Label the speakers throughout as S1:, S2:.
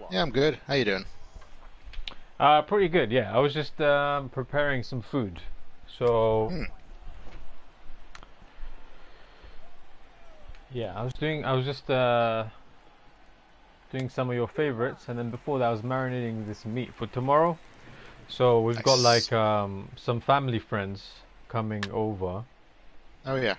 S1: Yeah, I'm good. How you doing?
S2: Pretty good, yeah. I was just preparing some food. So,
S1: Hmm.
S2: yeah, I was just doing some of your favorites, and then before that, I was marinating this meat for tomorrow. So, we've got
S1: Nice.
S2: like some family friends coming over,
S1: Oh yeah.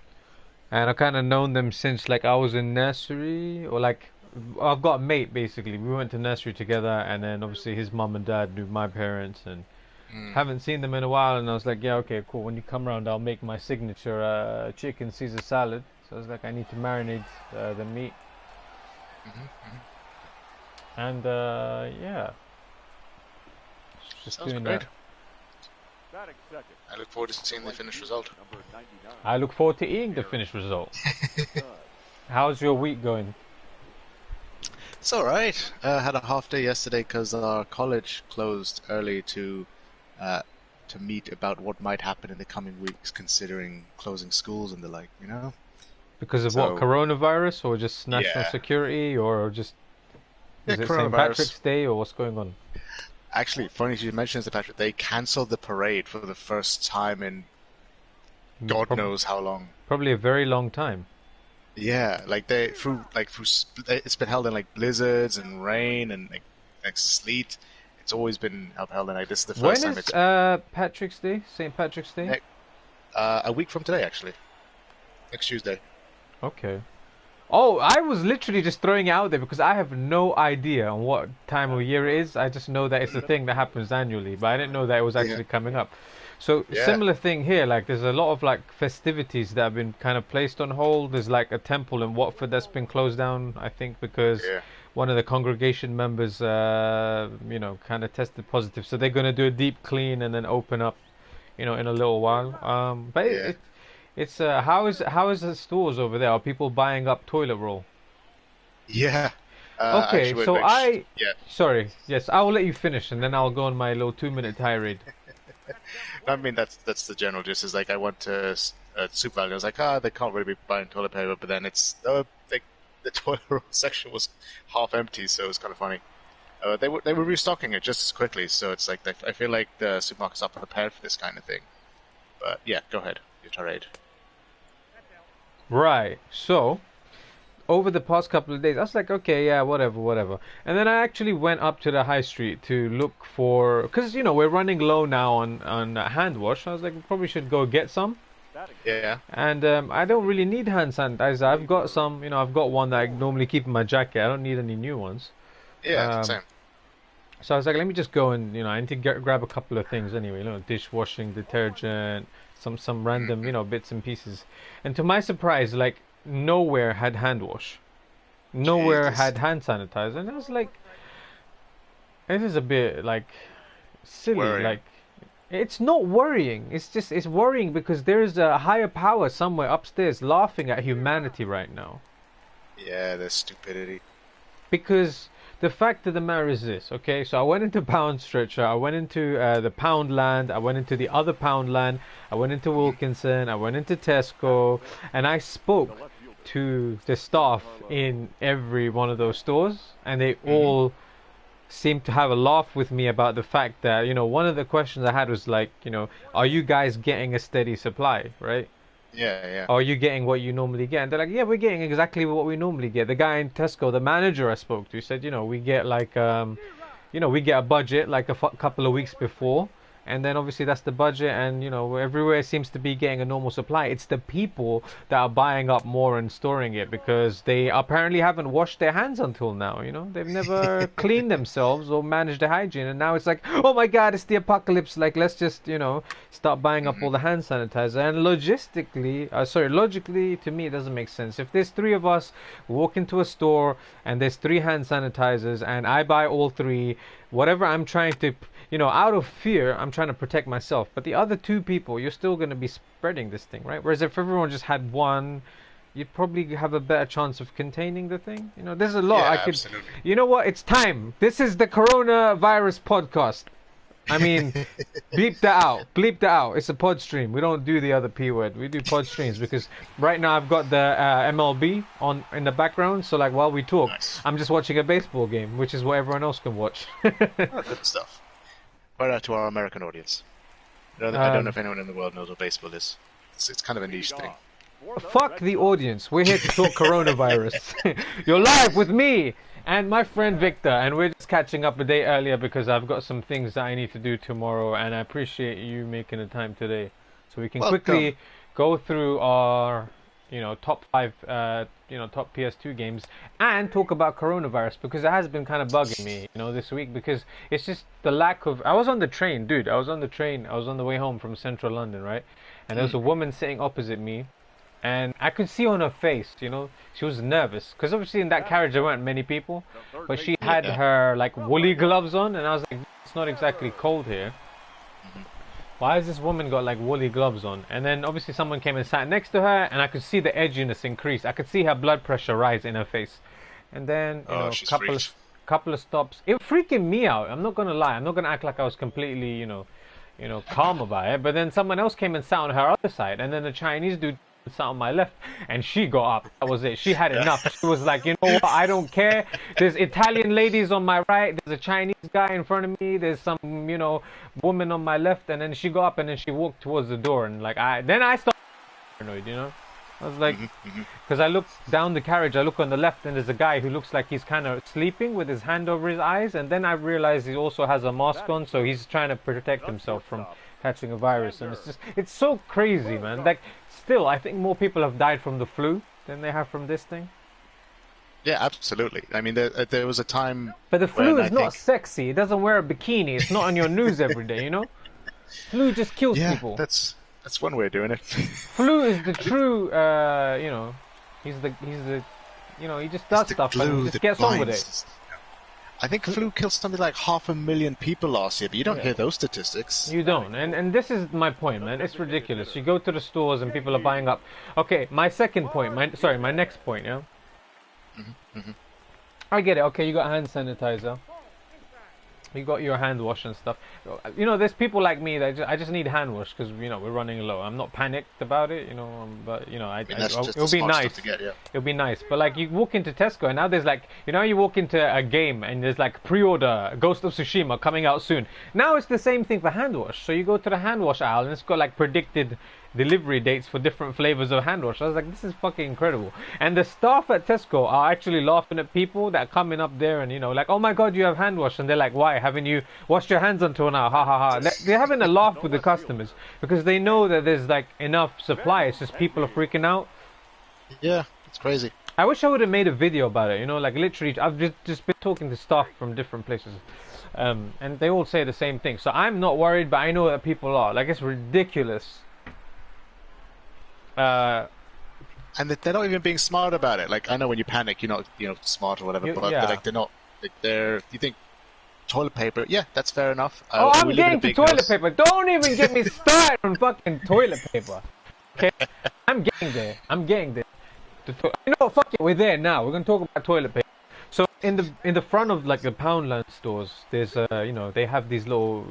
S2: and I kind of known them since like I was in nursery, or like I've got a mate basically. We went to nursery together, and then obviously his mum and dad knew my parents, and
S1: Hmm.
S2: haven't seen them in a while, and I was like, yeah, okay, cool. When you come around, I'll make my signature chicken Caesar salad. So I was like, I need to marinate the meat,
S1: Hmm.
S2: and yeah, just
S1: Sounds
S2: doing
S1: great.
S2: that.
S1: I look forward to seeing the finished result.
S2: I look forward to eating the finished result. How's your week going?
S1: It's all right. Had a half day yesterday because our college closed early uh, to meet about what might happen in the coming weeks, considering closing schools and the like.
S2: Because of what,
S1: So
S2: coronavirus, or just national
S1: yeah,
S2: security, or just
S1: yeah,
S2: is it St.
S1: coronavirus.
S2: Patrick's Day, or what's going on?
S1: Actually, funny you mentioned the Patrick. They cancelled the parade for the first time in God
S2: Prob-
S1: knows how long.
S2: Probably a very long time.
S1: Yeah, like it's been held in like blizzards and rain and like sleet. It's always been upheld, and like this is the first
S2: When
S1: time
S2: is
S1: it's
S2: Patrick's Day? St. Patrick's Day?
S1: ne a week from today, actually, next Tuesday.
S2: Okay. Oh, I was literally just throwing it out there because I have no idea on what time of year it is. I just know that it's a
S1: Mhm.
S2: thing that happens annually, but I didn't know that it was
S1: Yeah,
S2: actually coming up. So
S1: yeah,
S2: similar thing here, like there's a lot of like festivities that have been kind of placed on hold. There's like a temple in Watford that's been closed down, I think, because
S1: yeah,
S2: one of the congregation members, kind of tested positive. So they're going to do a deep clean and then open up, in a little while. But
S1: yeah.
S2: it's how is the stores over there? Are people buying up toilet roll?
S1: Yeah.
S2: Okay,
S1: Actually,
S2: so
S1: yeah.
S2: sorry, yes, I will let you finish, and then I'll go on my little 2 minute tirade.
S1: I mean, that's the general gist. Is like I went to Super Value. I was like, they can't really be buying toilet paper, but then like the toilet roll section was half empty, so it was kind of funny. They were restocking it just as quickly, so it's like I feel like the supermarkets are prepared for this kind of thing. But yeah, go ahead, your tirade.
S2: Right. So over the past couple of days, I was like, okay, yeah, whatever, whatever. And then I actually went up to the high street to look for, because we're running low now on hand wash. I was like, we probably should go get some.
S1: Yeah,
S2: And I don't really need hand sanitizer. I've got some, I've got one that I normally keep in my jacket. I don't need any new ones.
S1: yeah,
S2: Um,
S1: same.
S2: So I was like, let me just go and I need to grab a couple of things anyway. Dishwashing detergent, some random
S1: Hmm.
S2: bits and pieces. And to my surprise, like nowhere had hand wash, nowhere
S1: Jesus,
S2: had hand sanitizer, and I was like, this is a bit like silly.
S1: worrying.
S2: Like it's not worrying. It's worrying because there is a higher power somewhere upstairs laughing at humanity right now.
S1: Yeah, the stupidity.
S2: Because the fact of the matter is this, okay? So I went into Pound Stretcher, I went into the Poundland, I went into the other Poundland, I went into
S1: Hmm.
S2: Wilkinson, I went into Tesco, and I spoke to the staff in every one of those stores, and they
S1: Hmm.
S2: all seemed to have a laugh with me about the fact that, one of the questions I had was like, are you guys getting a steady supply, right?
S1: Yeah, yeah.
S2: Are you getting what you normally get? And they're like, yeah, we're getting exactly what we normally get. The guy in Tesco, the manager I spoke to, said, we get like, we get a budget like a couple of weeks before, and then obviously that's the budget, and everywhere seems to be getting a normal supply. It's the people that are buying up more and storing it because they apparently haven't washed their hands until now. They've never cleaned themselves or managed their hygiene, and now it's like, oh my God, it's the apocalypse. Like, let's just start buying up
S1: Hmm.
S2: all the hand sanitizer. And logically, to me, it doesn't make sense. If there's three of us walk into a store and there's three hand sanitizers, and I buy all three, whatever I'm trying to, out of fear, I'm trying to protect myself. But the other two people, you're still going to be spreading this thing, right? Whereas if everyone just had one, you'd probably have a better chance of containing the thing. There's a lot I
S1: Yeah,
S2: could.
S1: absolutely.
S2: You know what? It's time. This is the coronavirus podcast. I mean, bleep that out. Bleep that out. It's a pod stream. We don't do the other P word. We do pod streams because right now I've got the MLB on in the background. So like while we talk,
S1: Nice.
S2: I'm just watching a baseball game, which is what everyone else can watch.
S1: Oh, good stuff. Right out to our American audience. I don't know if anyone in the world knows what baseball is. It's kind of a niche thing.
S2: Fuck the audience. We're here to talk coronavirus. You're live with me and my friend Victor, and we're just catching up a day earlier because I've got some things that I need to do tomorrow, and I appreciate you making the time today, so we can quickly go through our, top 5, top PS2 games, and talk about coronavirus because it has been kind of bugging me, this week because it's just the lack of. I was on the train, dude. I was on the way home from Central London, right? And there was a woman sitting opposite me. And I could see on her face, she was nervous. Because obviously in that carriage there weren't many people. But she had her, woolly gloves on. And I was like, it's not exactly cold here. Why has this woman got, woolly gloves on? And then obviously someone came and sat next to her. And I could see the edginess increase. I could see her blood pressure rise in her face. And then, a couple of stops. It freaking me out. I'm not going to lie. I'm not going to act like I was completely, calm about it. But then someone else came and sat on her other side. And then the Chinese dude sat on my left, and she got up. That was it. She had enough. She was like, you know what, I don't care. There's Italian ladies on my right, there's a Chinese guy in front of me, there's some woman on my left. And then she got up and then she walked towards the door, and I started annoyed. I was like, because I look down the carriage, I look on the left, and there's a guy who looks like he's kind of sleeping with his hand over his eyes, and then I realized he also has a mask on, so he's trying to protect himself from catching a virus. And it's so crazy, man. Still, I think more people have died from the flu than they have from this thing.
S1: Yeah, absolutely. I mean, there was a time.
S2: But the flu is not sexy. It doesn't wear a bikini. It's not on your news every day. Flu just kills people.
S1: That's one way of doing it.
S2: Flu is the true. He just does stuff and just gets on with it.
S1: I think flu killed something like 500,000 people last year, but you don't hear those statistics.
S2: You don't, and this is my point, man. It's ridiculous. You go to the stores and people are buying up. Okay, my next point, yeah? I get it. Okay, you got hand sanitizer. You got your hand wash and stuff. There's people like me that I just need hand wash because we're running low. I'm not panicked about it, but it'll be nice. It'll be nice. But you walk into Tesco and now there's you walk into a game and there's pre-order Ghost of Tsushima coming out soon. Now it's the same thing for hand wash. So you go to the hand wash aisle and it's got predicted delivery dates for different flavors of hand wash. I was like, this is fucking incredible. And the staff at Tesco are actually laughing at people that are coming up there and oh my god, you have hand wash, and they're like, why haven't you washed your hands until now? Ha ha ha. They're having a laugh with the customers because they know that there's enough supply. It's just people are freaking out.
S1: Yeah, it's crazy.
S2: I wish I would have made a video about it. Literally I've just been talking to staff from different places, and they all say the same thing. So I'm not worried, but I know that people are. It's ridiculous.
S1: And they're not even being smart about it. I know when you panic, you're not, smart or whatever. But they're not. You think toilet paper? Yeah, that's fair enough.
S2: I'm getting to toilet paper. Don't even get me started on fucking toilet paper. Okay, I'm getting there. Fuck it. We're there now. We're gonna talk about toilet paper. So in the front of the Poundland stores, there's they have these little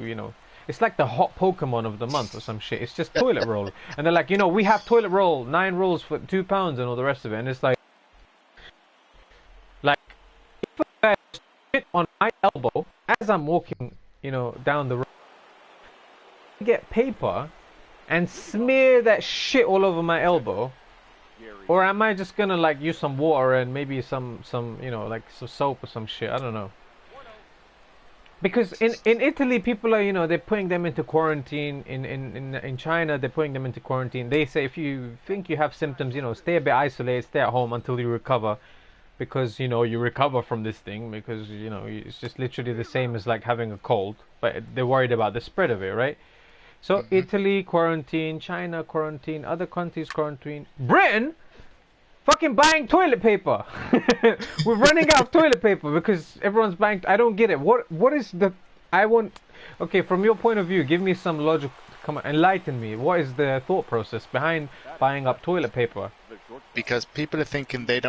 S2: It's like the hot Pokemon of the month or some shit. It's just toilet roll. And they're like, we have toilet roll, 9 rolls for £2 and all the rest of it. And it's like if I spit on my elbow as I'm walking, down the road, I get paper and smear that shit all over my elbow. Or am I just gonna use some water and maybe some some soap or some shit? I don't know. Because in Italy, people are, they're putting them into quarantine. In China, they're putting them into quarantine. They say if you think you have symptoms, stay a bit isolated, stay at home until you recover. Because, you recover from this thing. Because, it's just literally the same as having a cold. But they're worried about the spread of it, right? So Italy, quarantine. China, quarantine. Other countries, quarantine. Britain? Fucking buying toilet paper. We're running out of toilet paper because everyone's buying. I don't get it. What is the? I want. Okay, from your point of view, give me some logic. Come on, enlighten me. What is the thought process behind buying up toilet paper?
S1: Because people are thinking they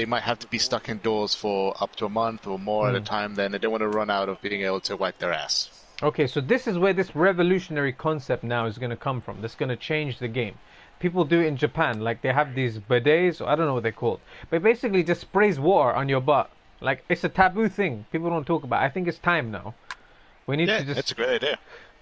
S1: might have to be stuck indoors for up to a month or more at a time. Then they don't want to run out of being able to wipe their ass.
S2: Okay, so this is where this revolutionary concept now is going to come from. That's going to change the game. People do it in Japan, like they have these bidets, or I don't know what they're called, but basically just sprays water on your butt. Like it's a taboo thing. People don't talk about it. I think it's time now. We need
S1: Yeah,
S2: to just.
S1: it's a great idea.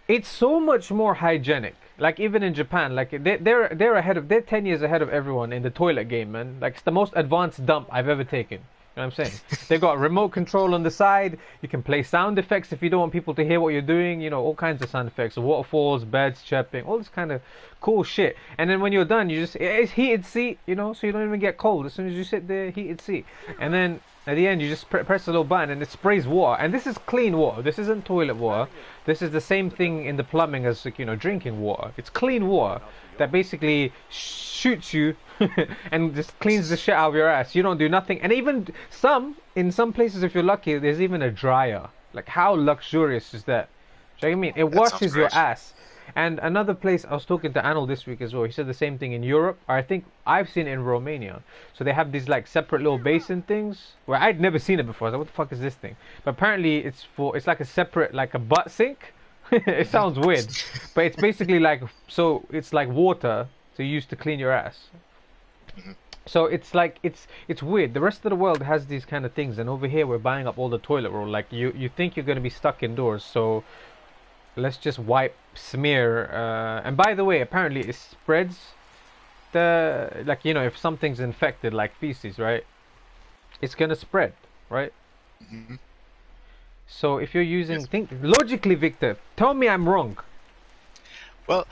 S2: It's so much more hygienic. Like even in Japan, like they're ahead of they're 10 years ahead of everyone in the toilet game, man. Like it's the most advanced dump I've ever taken. You know what I'm saying? They've got a remote control on the side. You can play sound effects if you don't want people to hear what you're doing. You know, all kinds of sound effects, waterfalls, birds chirping, all this kind of cool shit. And then when you're done, you just it's heated seat, you know, so you don't even get cold as soon as you sit there, heated seat. And then at the end, you just press a little button and it sprays water. And this is clean water. This isn't toilet water. This is the same thing in the plumbing as, like, you know, drinking water. It's clean water that basically shoots you and just cleans the shit out of your ass. You don't do nothing. And even in some places, if you're lucky, there's even a dryer. Like, how luxurious is that? Do you know what I mean? It
S1: That sounds
S2: washes your
S1: great.
S2: ass. And another place, I was talking to Anil this week as well. He said the same thing in Europe. Or I think I've seen it in Romania. So they have these like separate little basin things where I'd never seen it before. I was like, what the fuck is this thing? But apparently it's like a separate, like a butt sink. It sounds weird, but it's basically like, so it's like water so you use to clean your ass. So it's like it's weird. The rest of the world has these kind of things, and over here we're buying up all the toilet roll. Like you think you're gonna be stuck indoors, so let's just wipe, smear. And by the way, apparently it spreads the, like, you know, if something's infected like feces, right? It's gonna spread, right?
S1: Hmm.
S2: So if you're using,
S1: Yes.
S2: think logically, Victor. Tell me I'm wrong.
S1: Well,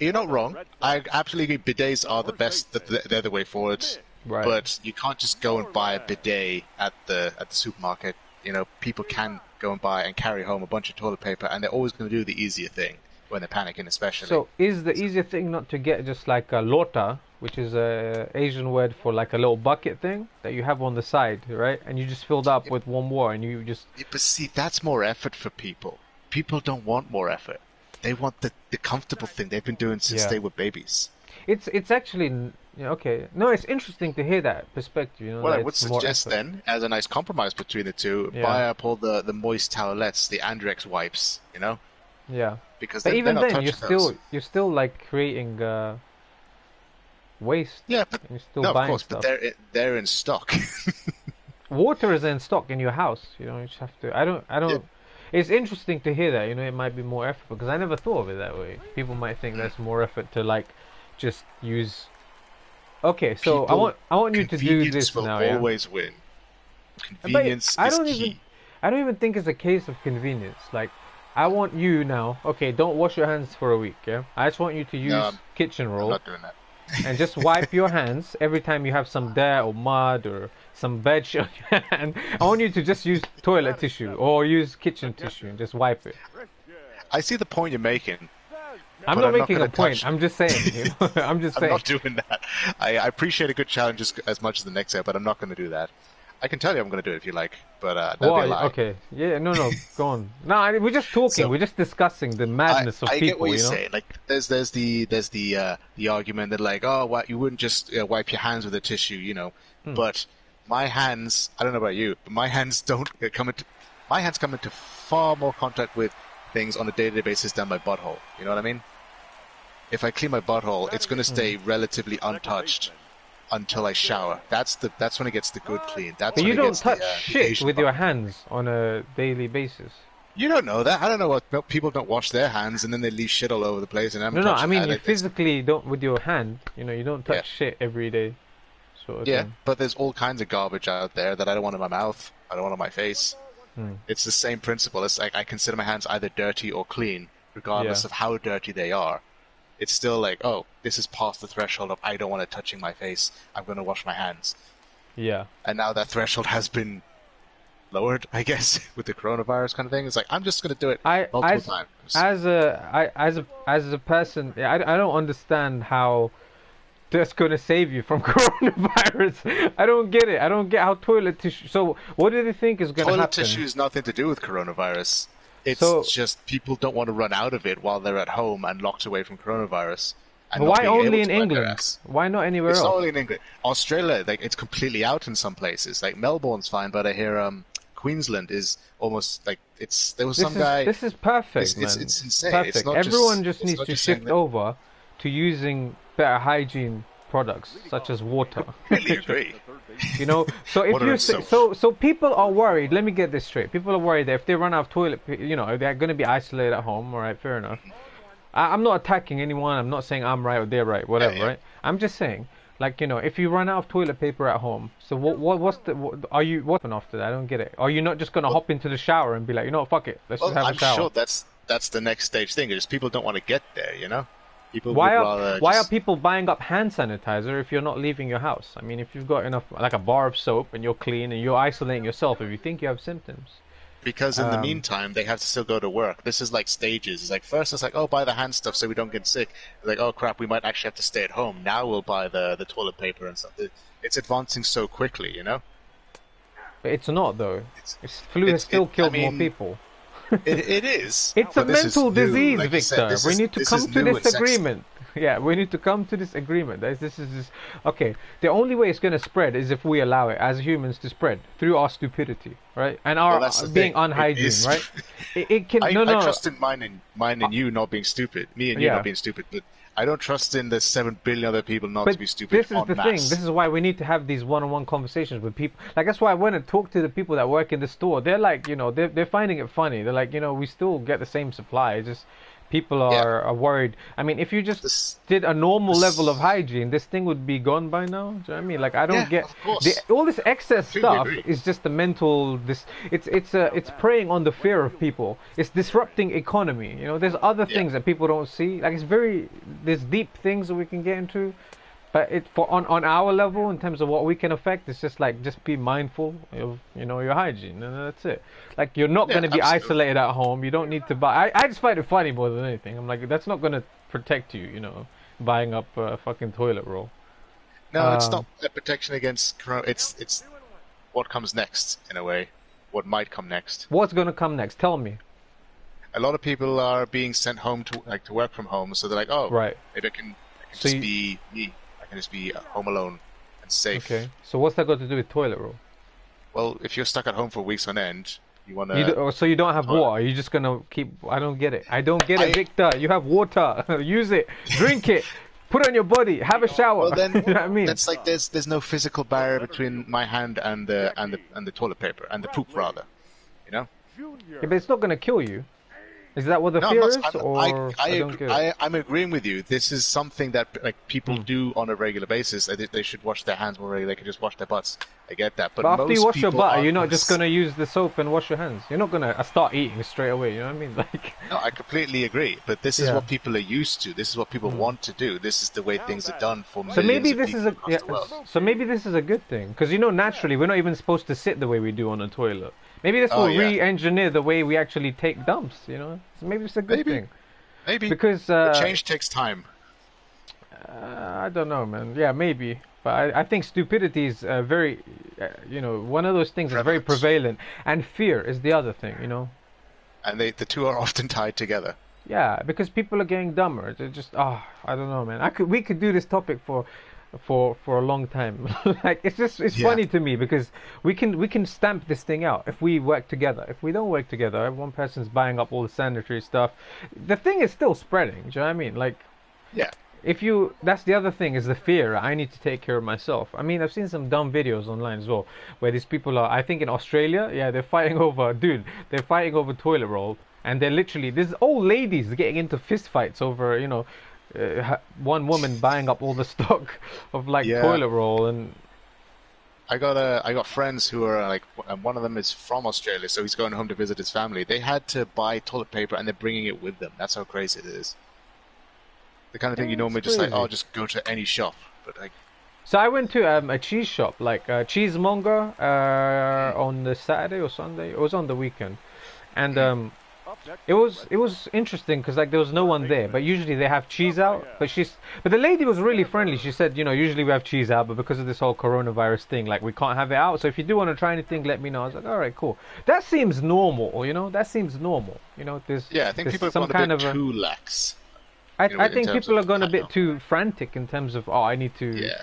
S1: you're not wrong. I absolutely agree. Bidets are the best. They're the way forward.
S2: Right.
S1: But you can't just go and buy a bidet at the supermarket. You know, people can go and buy and carry home a bunch of toilet paper, and they're always going to do the easier thing when they're panicking, especially.
S2: So is the easier thing not to get just like a lota, which is a Asian word for like a little bucket thing that you have on the side, right? And you just fill it up with warm water, and you just
S1: Yeah, but see, that's more effort for people. People don't want more effort. They want the comfortable thing they've been doing since
S2: yeah.
S1: they were babies.
S2: It's actually yeah, okay. No, it's interesting to hear that perspective. You know,
S1: What I
S2: that
S1: would
S2: it's more
S1: suggest
S2: effort.
S1: then, as a nice compromise between the two,
S2: Yeah.
S1: buy up all the moist towelettes, the Andrex wipes, you know,
S2: Yeah.
S1: because
S2: But
S1: they're
S2: even
S1: not
S2: then,
S1: touching those.
S2: you're still like creating waste.
S1: Yeah, but
S2: And you're still
S1: no, of
S2: buying
S1: course, but
S2: stuff.
S1: they're in stock.
S2: Water is in stock in your house. You know, you just have to. I don't.
S1: Yeah.
S2: It's interesting to hear that. You know, it might be more effort because I never thought of it that way. People might think that's more effort to like just use. Okay, so
S1: People,
S2: I want you to do
S1: convenience
S2: this
S1: will
S2: now, yeah.
S1: always win.
S2: But
S1: Convenience
S2: I
S1: is
S2: don't
S1: key.
S2: even I don't even think it's a case of convenience. Like I want you now. Okay, don't wash your hands for a week. Yeah, I just want you to use
S1: No,
S2: kitchen
S1: I'm
S2: roll
S1: not doing that.
S2: and just wipe your hands every time you have some dirt or mud or some veg on your hand. I want you to just use toilet tissue or use kitchen tissue and just wipe it.
S1: I see the point you're making,
S2: I'm
S1: but
S2: not
S1: I'm not
S2: making a
S1: gonna
S2: point.
S1: touch.
S2: I'm just saying. You know? I'm just
S1: I'm
S2: saying.
S1: not doing that. I appreciate a good challenge as much as the next year, but I'm not going to do that. I can tell you I'm going to do it if you like, but that'd be a
S2: Why?
S1: lie.
S2: Okay. Yeah. No. No. Go on. No. We're just talking.
S1: So,
S2: We're just discussing the madness of
S1: I
S2: people.
S1: get what you're
S2: You know.
S1: saying. Like, there's the argument that like, oh, what, you wouldn't just wipe your hands with a tissue, you know.
S2: Hmm.
S1: But my hands, I don't know about you, but my hands don't my hands come into far more contact with things on a day-to-day basis than my butthole. You know what I mean? If I clean my butthole, it's going to stay relatively untouched until I shower. That's when it gets the good clean. That's
S2: But
S1: when
S2: you
S1: it
S2: don't
S1: gets
S2: touch
S1: the
S2: shit
S1: Asian
S2: with
S1: part.
S2: your hands on a daily basis.
S1: You don't know that. I don't know what people don't wash their hands and then they leave shit all over the place and I'm
S2: No, no. I
S1: touching
S2: mean,
S1: that.
S2: you
S1: It's-
S2: physically don't with your hand. You know, you don't touch
S1: Yeah.
S2: shit every day. Sort of
S1: Yeah,
S2: thing.
S1: but there's all kinds of garbage out there that I don't want in my mouth. I don't want on my face.
S2: Hmm.
S1: It's the same principle. It's like I consider my hands either dirty or clean, regardless
S2: Yeah.
S1: of how dirty they are. It's still like, oh, this is past the threshold of I don't want it touching my face. I'm going to wash my hands.
S2: Yeah.
S1: And now that threshold has been lowered, I guess, with the coronavirus kind of thing. It's like I'm just going to do it multiple times.
S2: As a person, I don't understand how that's going to save you from coronavirus. I don't get it. I don't get how toilet tissue. So what do they think is going to
S1: Toilet
S2: happen?
S1: tissue has nothing to do with coronavirus. It's
S2: So-
S1: just people don't want to run out of it while they're at home and locked away from coronavirus. And
S2: But
S1: not
S2: why
S1: being
S2: only
S1: able
S2: in
S1: to wipe their
S2: England?
S1: ass.
S2: Why not anywhere
S1: It's
S2: else?
S1: not only in England. Australia, like it's completely out in some places. Like Melbourne's fine, but I hear Queensland is almost like it's. There was
S2: This
S1: some
S2: is
S1: guy.
S2: this is perfect,
S1: It's
S2: man.
S1: insane. It's
S2: Perfect.
S1: not
S2: Everyone
S1: just.
S2: just
S1: It's
S2: needs
S1: not
S2: to
S1: just saying
S2: shift
S1: that.
S2: over to using better hygiene products such as water.
S1: Completely agree.
S2: You know, so if
S1: Water
S2: you
S1: and
S2: say,
S1: soap.
S2: so people are worried. Let me get this straight. People are worried that if they run out of you know, they're going to be isolated at home. All right, fair enough. I'm not attacking anyone. I'm not saying I'm right or they're right,
S1: Yeah,
S2: whatever,
S1: yeah.
S2: right? I'm just saying, like, you know, if you run out of toilet paper at home, so are you, what's after that? I don't get it. Are you not just going to
S1: Well,
S2: hop into the shower and be like, you know, fuck it, let's just
S1: well,
S2: have a
S1: I'm
S2: shower?
S1: sure that's the next stage thing. Is people don't want to get there. You know, people
S2: Why
S1: would
S2: are
S1: rather
S2: why are
S1: just
S2: people buying up hand sanitizer if you're not leaving your house? I mean, if you've got enough, like a bar of soap, and you're clean and you're isolating yourself, if you think you have symptoms,
S1: because in the
S2: um,
S1: meantime they have to still go to work. This is like stages. It's like first it's like, oh, buy the hand stuff so we don't get sick. It's like, oh crap, we might actually have to stay at home. Now we'll buy the toilet paper and stuff. It's advancing so quickly, you know.
S2: but it's not though.
S1: It's
S2: This flu has
S1: it's it.
S2: still
S1: I
S2: killed more
S1: mean,
S2: people.
S1: it is,
S2: It's a
S1: but this is
S2: mental
S1: new.
S2: disease,
S1: Like you said,
S2: Victor. We need to
S1: this
S2: come
S1: is
S2: to
S1: new
S2: this
S1: and sexy.
S2: agreement. Yeah, we need to come to this agreement. This is just, okay. The only way it's going to spread is if we allow it as humans to spread through our stupidity, right? And
S1: Well,
S2: our
S1: that's the
S2: being
S1: thing. It
S2: unhygiene,
S1: is.
S2: right? It can
S1: I
S2: no.
S1: trust in mine and you not being stupid. Me and you
S2: Yeah.
S1: not being stupid, but I don't trust in the 7 billion other people not to
S2: But
S1: be stupid
S2: this is
S1: en
S2: the thing.
S1: masse.
S2: This is why we need to have these one-on-one conversations with people. Like that's why I went and talked to the people that work in the store. They're like, you know, they're finding it funny. They're like, you know, we still get the same supply. It's just people
S1: Yeah,
S2: are worried. I mean, if you just
S1: this,
S2: did a normal level of
S1: this,
S2: hygiene, this thing would be gone by now. Do you know what I mean? Like I don't
S1: yeah,
S2: get
S1: of course.
S2: all this excess
S1: Completely
S2: stuff
S1: agree.
S2: is just the mental. It's preying on the fear of people. It's disrupting economy. You know, there's other
S1: Yeah,
S2: things that people don't see. Like there's deep things that we can get into. But it for on our level in terms of what we can affect, it's just like just be mindful of your hygiene and that's it. Like you're not
S1: yeah,
S2: going to be
S1: absolutely.
S2: isolated at home. You don't need to buy. I just find it funny more than anything. I'm like that's not going to protect you. You know, buying up a fucking toilet roll.
S1: No, it's
S2: Um,
S1: not a protection against corona. It's what comes next in a way. What might come next.
S2: what's going to come next? Tell me.
S1: A lot of people are being sent home to work from home, so they're like, oh,
S2: Right.
S1: maybe I can
S2: So
S1: just be me. I can just be home alone and safe.
S2: okay. So what's that got to do with toilet roll?
S1: Well, if you're stuck at home for weeks on end, you wanna.
S2: So you don't have
S1: Toilet.
S2: water. You're just gonna keep. I don't get it. I don't get it,
S1: I
S2: Victor. You have water. Use it. Drink it. Put it on your body. Have a shower.
S1: Well, then
S2: You know what I mean?
S1: that's like there's no physical barrier between my hand and the toilet paper and the poop rather, you know.
S2: Yeah, but it's not gonna kill you. Is that what the
S1: No, I'm
S2: fear
S1: not.
S2: is,
S1: I
S2: or I don't get it?
S1: I'm agreeing with you. This is something that like people
S2: Hmm.
S1: do on a regular basis. They should wash their hands more regularly. They can just wash their butts. I get that, but
S2: But after you
S1: most
S2: wash your
S1: people
S2: butt,
S1: aren't
S2: you're not
S1: gonna
S2: just gonna use the soap and wash your hands. You're not gonna start eating straight away. You know what I mean? Like,
S1: No, I completely agree. But this is
S2: yeah.
S1: what people are used to. This is what people want to do. This is the way things are done for
S2: So
S1: millions
S2: maybe
S1: of
S2: this
S1: people
S2: is a
S1: across
S2: yeah,
S1: the world.
S2: so maybe this is a good thing because naturally we're not even supposed to sit the way we do on a toilet. Maybe this
S1: Oh
S2: will
S1: yeah,
S2: re-engineer the way we actually take dumps. You know, so maybe it's a good
S1: maybe,
S2: thing
S1: maybe.
S2: because
S1: But change takes time.
S2: I don't know, man. Yeah, maybe. But I think stupidity is very, one of those things is very
S1: Prevalent.
S2: prevalent. And fear is the other thing,
S1: And the two are often tied together.
S2: Yeah, because people are getting dumber. They're just, I don't know, man. We could do this topic for a long time. Like, it's
S1: Yeah.
S2: funny to me because we can stamp this thing out if we work together. If we don't work together, if one person's buying up all the sanitary stuff, the thing is still spreading. Do you know what I mean? Like,
S1: Yeah.
S2: that's the other thing is the fear. I need to take care of myself. I mean, I've seen some dumb videos online as well where these people are, I think in Australia, yeah, they're fighting over toilet roll, and they're literally, there's old ladies getting into fist fights over, one woman buying up all the stock of like
S1: Yeah.
S2: toilet roll. And
S1: I got friends who are like, and one of them is from Australia, so he's going home to visit his family. They had to buy toilet paper and they're bringing it with them. That's how crazy it is. The kind of thing you
S2: yeah, it's
S1: normally just like,
S2: crazy.
S1: oh, just go to any shop. But like,
S2: So I went to a cheese shop, like a cheesemonger, on the Saturday or Sunday. It was on the weekend, and it was interesting because like there was no one there. But usually they have cheese out. But the lady was really friendly. She said, usually we have cheese out, but because of this whole coronavirus thing, like we can't have it out. So if you do want to try anything, let me know. I was like, all right, cool. That seems normal. That seems normal.
S1: yeah, I think
S2: there's
S1: people have
S2: some
S1: gone a
S2: kind
S1: bit
S2: of
S1: too lax.
S2: I
S1: In
S2: think
S1: terms
S2: people
S1: of
S2: are gone a
S1: that
S2: bit
S1: now.
S2: too frantic in terms of I need to.
S1: Yeah.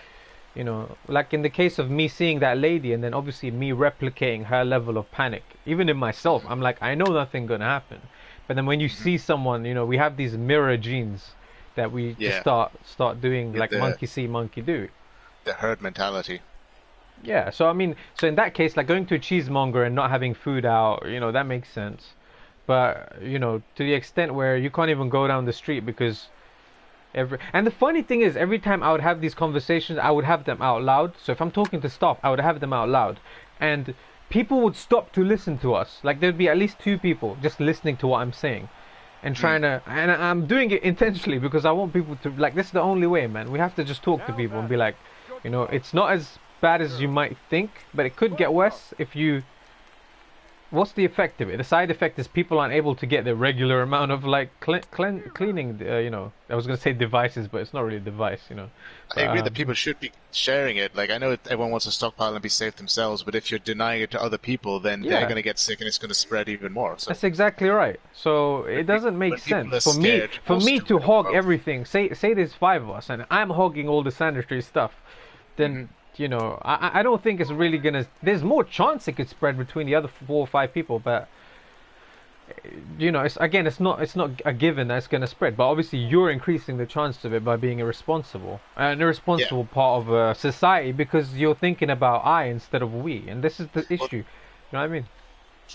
S2: You know, like in the case of me seeing that lady and then obviously me replicating her level of panic, even in myself, I'm like, I know nothing gonna happen. But then when you
S1: Hmm.
S2: see someone, you know, we have these mirror genes that we just
S1: Yeah,
S2: start doing
S1: yeah,
S2: like monkey see, monkey do.
S1: the herd mentality.
S2: Yeah, so I mean, so in that case, like going to a cheesemonger and not having food out, you know, that makes sense. But, you know, to the extent where you can't even go down the street because and the funny thing is, every time I would have these conversations, I would have them out loud. So if I'm talking to staff, I would have them out loud, and people would stop to listen to us. Like there'd be at least two people just listening to what I'm saying and
S1: Mm.
S2: trying to. And I'm doing it intentionally because I want people to like. This is the only way, man. We have to just talk to people and be like, you know, it's not as bad as you might think, but it could get worse if you what's the effect of it? The side effect is people aren't able to get the regular amount of like cleaning. You know, I was gonna say devices, but it's not really a device. You know,
S1: I
S2: but
S1: agree that people should be sharing it. Like, I know everyone wants to stockpile and be safe themselves, but if you're denying it to other people, then they're
S2: yeah,
S1: going to get sick and it's going to spread even more. So
S2: that's exactly right. So it doesn't make
S1: when people
S2: sense
S1: are
S2: for me
S1: scared or
S2: to
S1: stupid or
S2: hog
S1: both.
S2: everything. Say there's five of us and I'm hogging all the sanitary stuff,
S1: Hmm.
S2: then you know I don't think it's really gonna. There's more chance it could spread between the other four or five people, but you know, it's not a given that it's going to spread, but obviously you're increasing the chance of it by being irresponsible, an
S1: Yeah.
S2: irresponsible part of society because you're thinking about I instead of we, and this is the
S1: Well,
S2: issue. You know what I mean?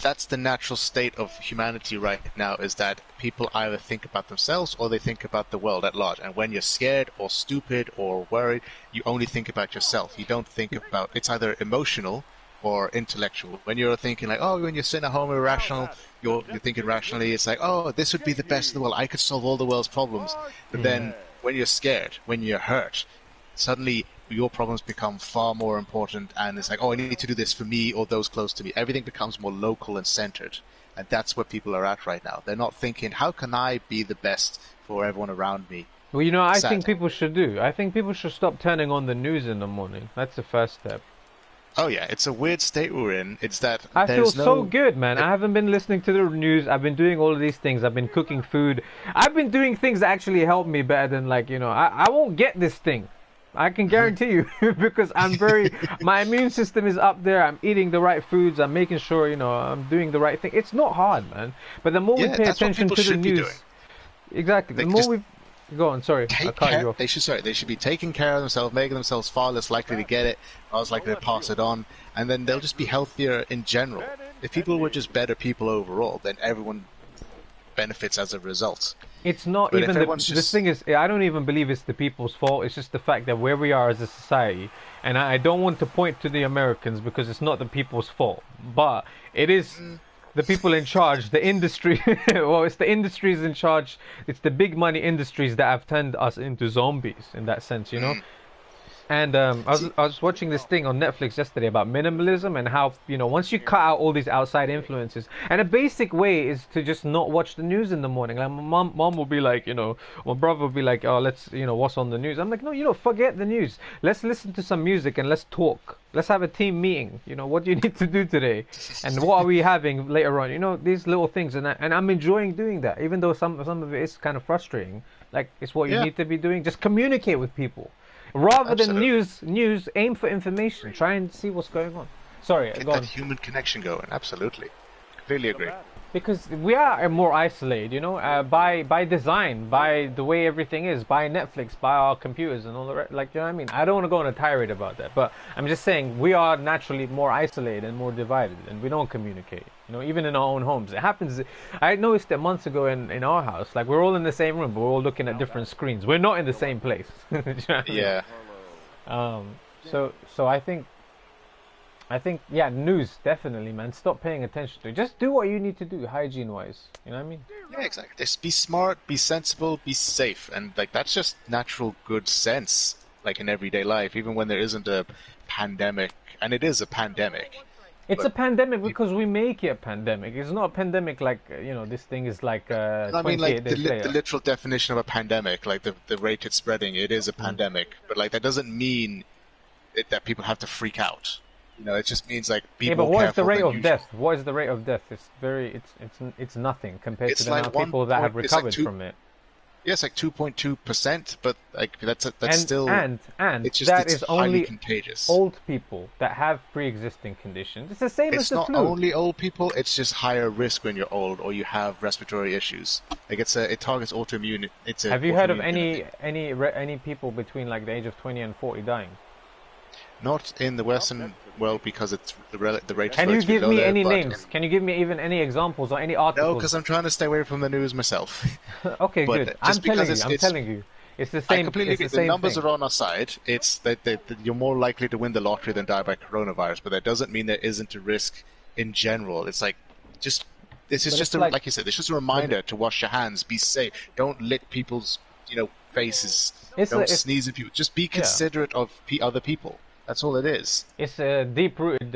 S1: that's the natural state of humanity right now, is that people either think about themselves or they think about the world at large. And when you're scared or stupid or worried, you only think about yourself. You don't think about, it's either emotional or intellectual. When you're thinking like, oh, when you're sitting at home irrational, you're thinking rationally, it's like, oh, this would be the best in the world. I could solve all the world's problems. But
S2: Mm.
S1: then when you're scared, when you're hurt, suddenly your problems become far more important, and it's like, oh, I need to do this for me or those close to me. Everything becomes more local and centered, and that's where people are at right now. They're not thinking, how can I be the best for everyone around me?
S2: Well, you know, I think
S1: Sad.
S2: people should do. I think people should stop turning on the news in the morning. That's the first step.
S1: Oh yeah, it's a weird state we're in. It's that
S2: I feel
S1: there's
S2: so
S1: no.
S2: good, man. I haven't been listening to the news. I've been doing all of these things. I've been cooking food. I've been doing things that actually help me better than like, you know, I won't get this thing. I can guarantee you because my immune system is up there. I'm eating the right foods. I'm making sure, you know, I'm doing the right thing. It's not hard, man. But the more we
S1: Yeah,
S2: pay
S1: that's what
S2: attention
S1: people
S2: to the
S1: should be doing.
S2: news, exactly, the
S1: They
S2: more
S1: just
S2: we go on. Sorry, I
S1: take
S2: cut
S1: care.
S2: you off.
S1: They should. Sorry, they should be taking care of themselves, making themselves far less likely to get it, less likely to pass it on, and then they'll just be healthier in general. If people were just better people overall, then everyone benefits as a result.
S2: It's not
S1: But if
S2: even
S1: everyone's
S2: the
S1: just
S2: thing is, I don't even believe it's the people's fault. It's just the fact that where we are as a society, and I don't want to point to the Americans because it's not the people's fault, but it is the people in charge, the industry. Well, it's the industries in charge. It's the big money industries that have turned us into zombies in that sense, you know.
S1: mm,
S2: And
S1: see,
S2: I was watching this thing on Netflix yesterday about minimalism and how, you know, once you cut out all these outside influences, and a basic way is to just not watch the news in the morning. Like my mom will be like, you know, my brother will be like, oh, let's, you know, what's on the news? I'm like, no, you know, forget the news. Let's listen to some music and let's talk. Let's have a team meeting. You know, what do you need to do today, and what are we having later on? You know, these little things, and I'm enjoying doing that, even though some of it is kind of frustrating. Like it's what you
S1: yeah,
S2: need to be doing. Just communicate with people. Rather than
S1: absolutely.
S2: news, aim for information. Try and see what's going on. Sorry,
S1: Get
S2: go
S1: that
S2: on.
S1: human connection going. Absolutely, completely agree.
S2: Because we are more isolated, you know, by design, by the way everything is, by Netflix, by our computers and all the rest. Like, you know what I mean? I don't want to go on a tirade about that, but I'm just saying we are naturally more isolated and more divided, and we don't communicate. You know, even in our own homes, it happens. I noticed it months ago in our house. Like, we're all in the same room, but we're all looking at different screens. We're not in the same place. Do you know what I mean?
S1: Yeah,
S2: So I think, yeah, news definitely, man. Stop paying attention to it. Just do what you need to do, hygiene-wise. You know what I mean?
S1: yeah, exactly. Just be smart, be sensible, be safe, and like that's just natural good sense, like in everyday life, even when there isn't a pandemic, and it is a pandemic.
S2: It's
S1: But
S2: a pandemic because we make it a pandemic. It's not a pandemic like, you know, this thing is like
S1: I mean,
S2: 28
S1: like
S2: days
S1: the
S2: later.
S1: literal definition of a pandemic, like the rate it's spreading, it is a
S2: Mm.
S1: pandemic. But like that doesn't mean that people have to freak out. You know, it just means like be
S2: Yeah, but
S1: more
S2: what is the
S1: careful
S2: rate
S1: than
S2: of
S1: usual.
S2: death? What is the rate of death? It's nothing compared to
S1: It's
S2: the amount
S1: like
S2: of people that have
S1: it's like
S2: recovered
S1: two.
S2: from it.
S1: Yes, like 2.2%, but like that's
S2: And
S1: still
S2: and and
S1: it's just
S2: that
S1: it's
S2: is
S1: highly
S2: only
S1: contagious.
S2: old people that have pre-existing conditions. It's the same as
S1: It's
S2: the
S1: not
S2: flu.
S1: only old people, it's just higher risk when you're old or you have respiratory issues. Like it targets autoimmune. It's an
S2: Have you heard of
S1: autoimmune kind of thing.
S2: any people between like the age of 20 and 40 dying?
S1: Not in the Western world because it's the rate is
S2: Can you
S1: relatively
S2: give
S1: low
S2: me
S1: there,
S2: any
S1: but
S2: names? Can you give me even any examples or any
S1: no,
S2: articles?
S1: because I'm trying to stay away from the news myself.
S2: Okay, good.
S1: But just because
S2: I'm
S1: it's
S2: telling you. It's the
S1: I
S2: same
S1: completely
S2: it's the
S1: agree. The
S2: same
S1: numbers
S2: thing.
S1: are on our side. It's that you're more likely to win the lottery than die by coronavirus, but that doesn't mean there isn't a risk in general. It's like just this is
S2: But
S1: just
S2: it's
S1: a
S2: like
S1: like you said. It's just a
S2: but
S1: reminder to wash your hands, be safe, don't lick people's faces, don't
S2: it's
S1: sneeze at people. Just be
S2: yeah.
S1: considerate of other people. That's all it is.
S2: It's a deep-rooted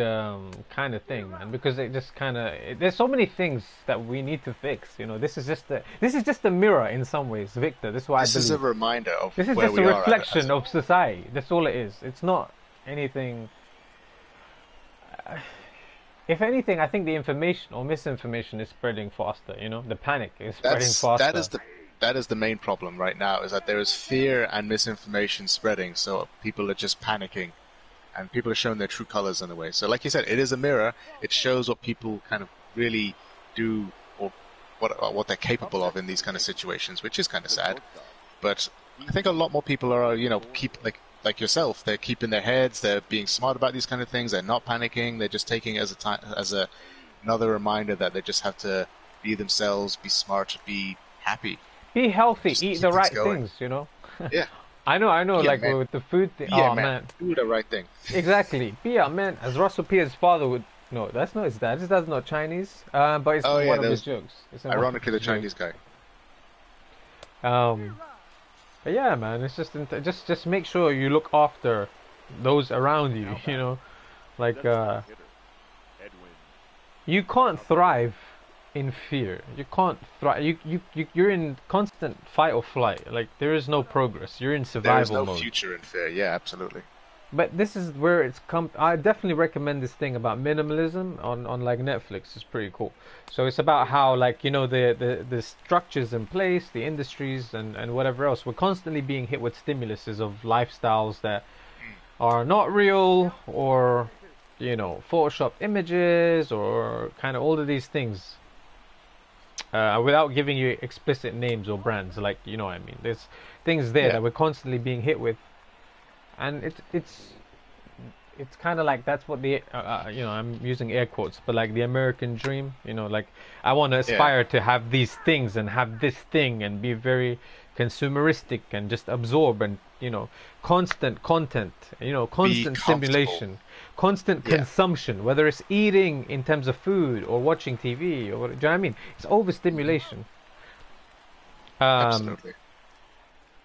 S2: kind of thing, man. Because it just kind of there's so many things that we need to fix. You know, this is just a mirror in some ways, Victor. This is what I
S1: This is a
S2: believe.
S1: reminder of
S2: This is
S1: where
S2: just a
S1: we are as
S2: reflection of society. That's all it is. It's not anything. If anything, I think the information or misinformation is spreading faster. You know, the panic is spreading
S1: that
S2: faster.
S1: is the main problem right now is that there is fear and misinformation spreading, so people are just panicking and people are showing their true colors in a way. So, like you said, it is a mirror. It shows what people kind of really do or what they're capable of in these kind of situations, which is kind of sad. But I think a lot more people are, keep like yourself. They're keeping their heads. They're being smart about these kind of things. They're not panicking. They're just taking it as a time as another reminder that they just have to be themselves, be smart, be happy,
S2: Be healthy.
S1: just
S2: Eat
S1: keep
S2: the
S1: things
S2: right
S1: going.
S2: things. You know.
S1: Yeah,
S2: I know.
S1: be a
S2: Like
S1: man.
S2: with the food.
S1: Be a
S2: Oh
S1: man.
S2: man,
S1: Do the right thing.
S2: exactly. Be a man, as Russell Pierce's father would. No, that's not his dad. His dad's not Chinese. But it's
S1: Oh yeah,
S2: one of his
S1: there's
S2: jokes. It's in one of
S1: ironically the
S2: his
S1: Chinese
S2: jokes.
S1: guy.
S2: Um, but yeah, man. It's just make sure you look after those around you. You know, like you can't thrive in fear. You can't thrive. You're in constant fight or flight. Like there is no progress. You're in
S1: There is
S2: survival
S1: no
S2: mode.
S1: future in fear. Yeah, absolutely.
S2: But this is where it's come. I definitely recommend this thing about minimalism on like Netflix. It's pretty cool. So it's about how like the structures in place, the industries and whatever else. We're constantly being hit with stimuluses of lifestyles that are not real or Photoshop images or kind of all of these things. Without giving you explicit names or brands, like you know what I mean. There's things there
S1: Yeah,
S2: that we're constantly being hit with, and it's kind of like that's what the I'm using air quotes, but like the American dream, like I want to
S1: yeah.
S2: aspire to have these things and have this thing and be very consumeristic and just absorb and constant content,
S1: Be
S2: constant
S1: comfortable.
S2: stimulation, constant
S1: Yeah,
S2: consumption, whether it's eating in terms of food or watching TV or do you know what I mean? It's overstimulation. Um,
S1: absolutely.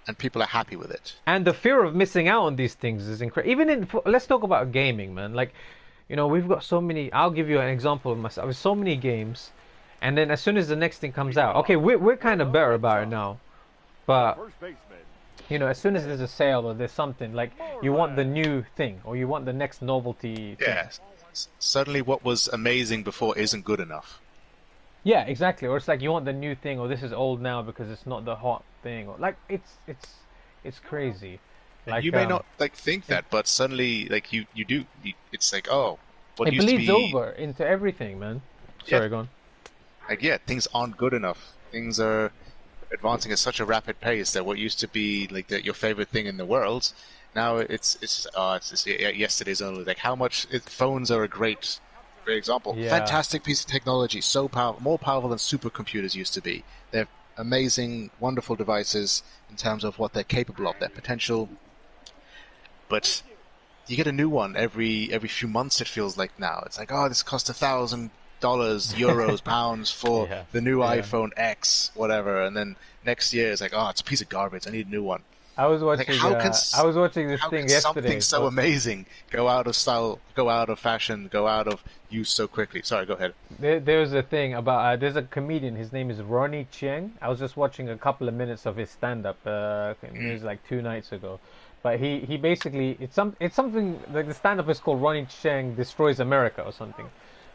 S1: And people are happy with it.
S2: and the fear of missing out on these things is incredible. Even let's talk about gaming, man. Like, we've got so many. I'll give you an example of myself. With so many games, and then as soon as the next thing comes out, okay, we're kind of better about it now. But as soon as there's a sale or there's something like you want the new thing or you want the next novelty thing.
S1: Yeah. Suddenly, what was amazing before isn't good enough.
S2: Yeah, exactly. Or it's like you want the new thing or this is old now because it's not the hot thing. Or like it's crazy.
S1: And you
S2: Like
S1: may not like think
S2: it,
S1: that, but suddenly, like you do. It's like, oh, what
S2: it
S1: used to
S2: bleeds
S1: be,
S2: over into everything, man.
S1: yeah,
S2: Sorry, go on.
S1: like yeah, things aren't good enough. Things are advancing at such a rapid pace that what used to be like your favorite thing in the world, now it's yesterday's only. Like how much phones are a great example.
S2: Yeah.
S1: Fantastic piece of technology, so powerful, more powerful than supercomputers used to be. They're amazing, wonderful devices in terms of what they're capable of, their potential. But you get a new one every few months. It feels like now. It's like, oh, this cost $1,000, euros, pounds for
S2: Yeah.
S1: the new
S2: Yeah.
S1: iPhone X, whatever. And then next year it's like, oh, it's a piece of garbage. I need a new one.
S2: I was
S1: Like,
S2: watching I was watching this
S1: how can
S2: thing
S1: something
S2: yesterday.
S1: so amazing go out of style, go out of fashion, go out of use so quickly? Sorry, go ahead.
S2: There's a thing about there's a comedian. His name is Ronnie Chieng. I was just watching a couple of minutes of his stand up. It was like 2 nights ago, but he basically it's something like the stand up is called Ronnie Chieng Destroys America or something,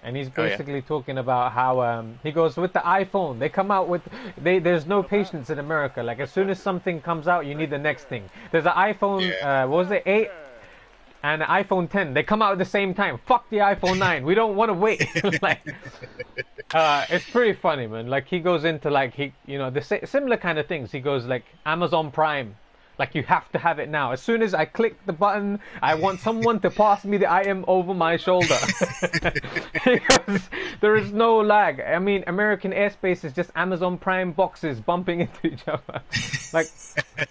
S2: and he's
S1: Oh yeah.
S2: basically talking about how he goes with the iPhone. They come out with there's no patience in America. Like as soon as something comes out, you need the next thing. There's an iPhone.
S1: Yeah.
S2: What was it 8 and an iPhone 10? They come out at the same time. Fuck the iPhone 9. We don't want to wait. Like, it's pretty funny, man. Like he goes into like the similar kind of things. He goes like Amazon Prime. Like you have to have it now. As soon as I click the button, I want someone to pass me the item over my shoulder. Because there is no lag. I mean, American airspace is just Amazon Prime boxes bumping into each other. Like,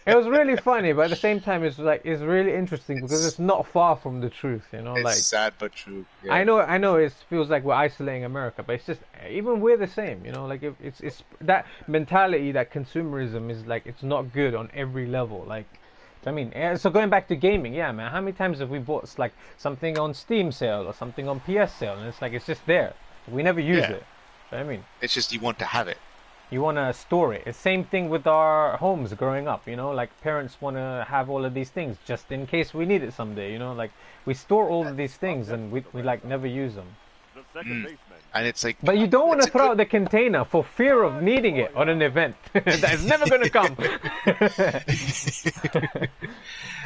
S2: it was really funny, but at the same time, it's really interesting because it's not far from the truth.
S1: It's
S2: like
S1: sad but true. Yeah.
S2: I know. It feels like we're isolating America, but it's just even we're the same. Like it's that mentality, that consumerism is like it's not good on every level. Like, I mean, so going back to gaming, yeah, man. How many times have we bought like something on Steam sale or something on PS sale, and it's like it's just there. We never use it. I mean,
S1: it's just you want to have it.
S2: You want to store it. It's same thing with our homes growing up. Like parents want to have all of these things just in case we need it someday. Like we store all of these things and we like never use them.
S1: And it's like,
S2: but you don't want to throw out the container for fear of needing it on an event that is never going to come.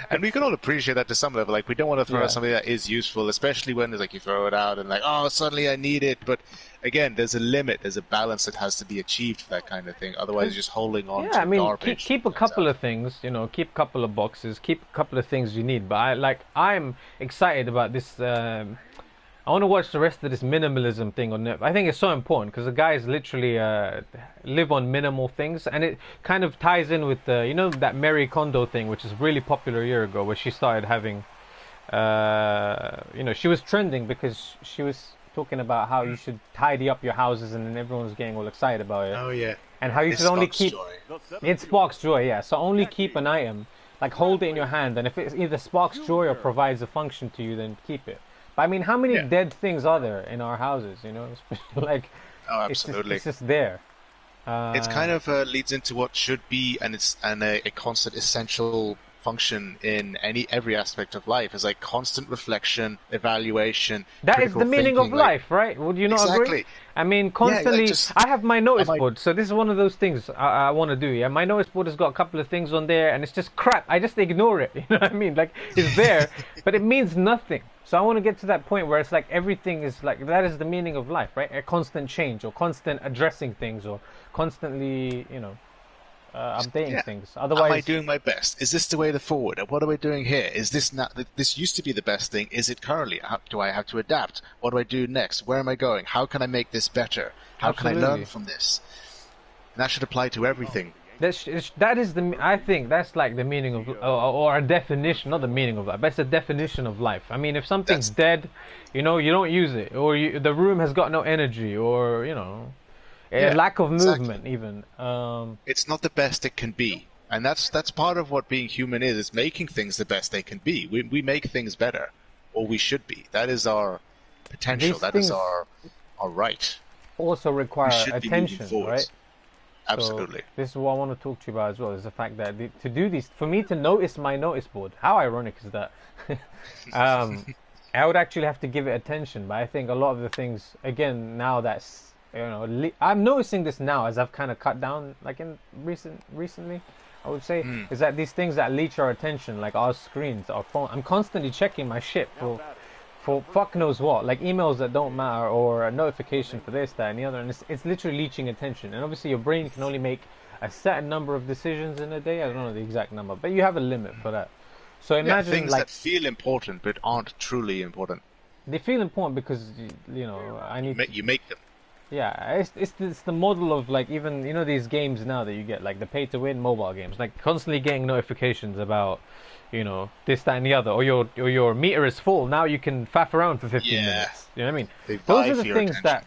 S1: And we can all appreciate that to some level. Like we don't want to throw out something that is useful, especially when it's like you throw it out and like, oh, suddenly I need it. But again, there's a limit, there's a balance that has to be achieved for that kind of thing. Otherwise, you're just holding on to garbage.
S2: Keep a couple of things, keep a couple of boxes, keep a couple of things you need. But I'm excited about this. I want to watch the rest of this minimalism thing on Netflix. I think it's so important because the guys literally live on minimal things, and it kind of ties in with that Marie Kondo thing, which is really popular a year ago, where she started having, she was trending because she was talking about how you should tidy up your houses, and then everyone was getting all excited about it.
S1: Oh yeah.
S2: And how you should only keep it sparks joy, yeah. So only keep an item, like hold it in your hand, and if it either sparks joy or provides a function to you, then keep it. But I mean, how many dead things are there in our houses? Like,
S1: oh, absolutely.
S2: It's just there.
S1: It kind of leads into what should be a constant essential function in every aspect of life. Is like constant reflection, evaluation.
S2: That is the meaning of life, right? Would you not agree? I mean, constantly. I have my notice board, so this is one of those things I want to do. Yeah, my notice board has got a couple of things on there, and it's just crap. I just ignore it. You know what I mean? Like it's there, but it means nothing. So I want to get to that point where it's like everything is like that is the meaning of life, right? A constant change, or constant addressing things, or constantly, updating things. Otherwise,
S1: am I doing my best? Is this the way forward? What am I doing here? Is this not? This used to be the best thing. Is it currently? Do I have to adapt? What do I do next? Where am I going? How can I make this better? How can I learn from this? And that should apply to everything.
S2: That is I think that's like the meaning of, or a definition, not the meaning of life, but it's a definition of life. I mean, if something's dead, you don't use it, or the room has got no energy, or a lack of movement, even.
S1: It's not the best it can be, and that's part of what being human is. It's making things the best they can be. We make things better, or we should be. That is our potential. That is our right.
S2: Also require attention, right?
S1: Absolutely.
S2: So this is what I want to talk to you about as well, is the fact that to do these, for me to notice my notice board, how ironic is that? I would actually have to give it attention, but I think a lot of the things, again, now that's, I'm noticing this now as I've kind of cut down, like in recently, I would say, is that these things that leech our attention, like our screens, our phone, I'm constantly checking my shit for fuck knows what, like emails that don't matter, or a notification for this, that, and the other, and it's literally leeching attention. And obviously your brain can only make a certain number of decisions in a day. I don't know the exact number, but you have a limit for that. So imagine
S1: things that feel important but aren't truly important.
S2: They feel important because
S1: you make them.
S2: Yeah, it's the model of like, even these games now that you get, like the pay to win mobile games, like constantly getting notifications about this, that, and the other, or your meter is full. Now you can faff around for 15 minutes. You know what I mean? Those are the things that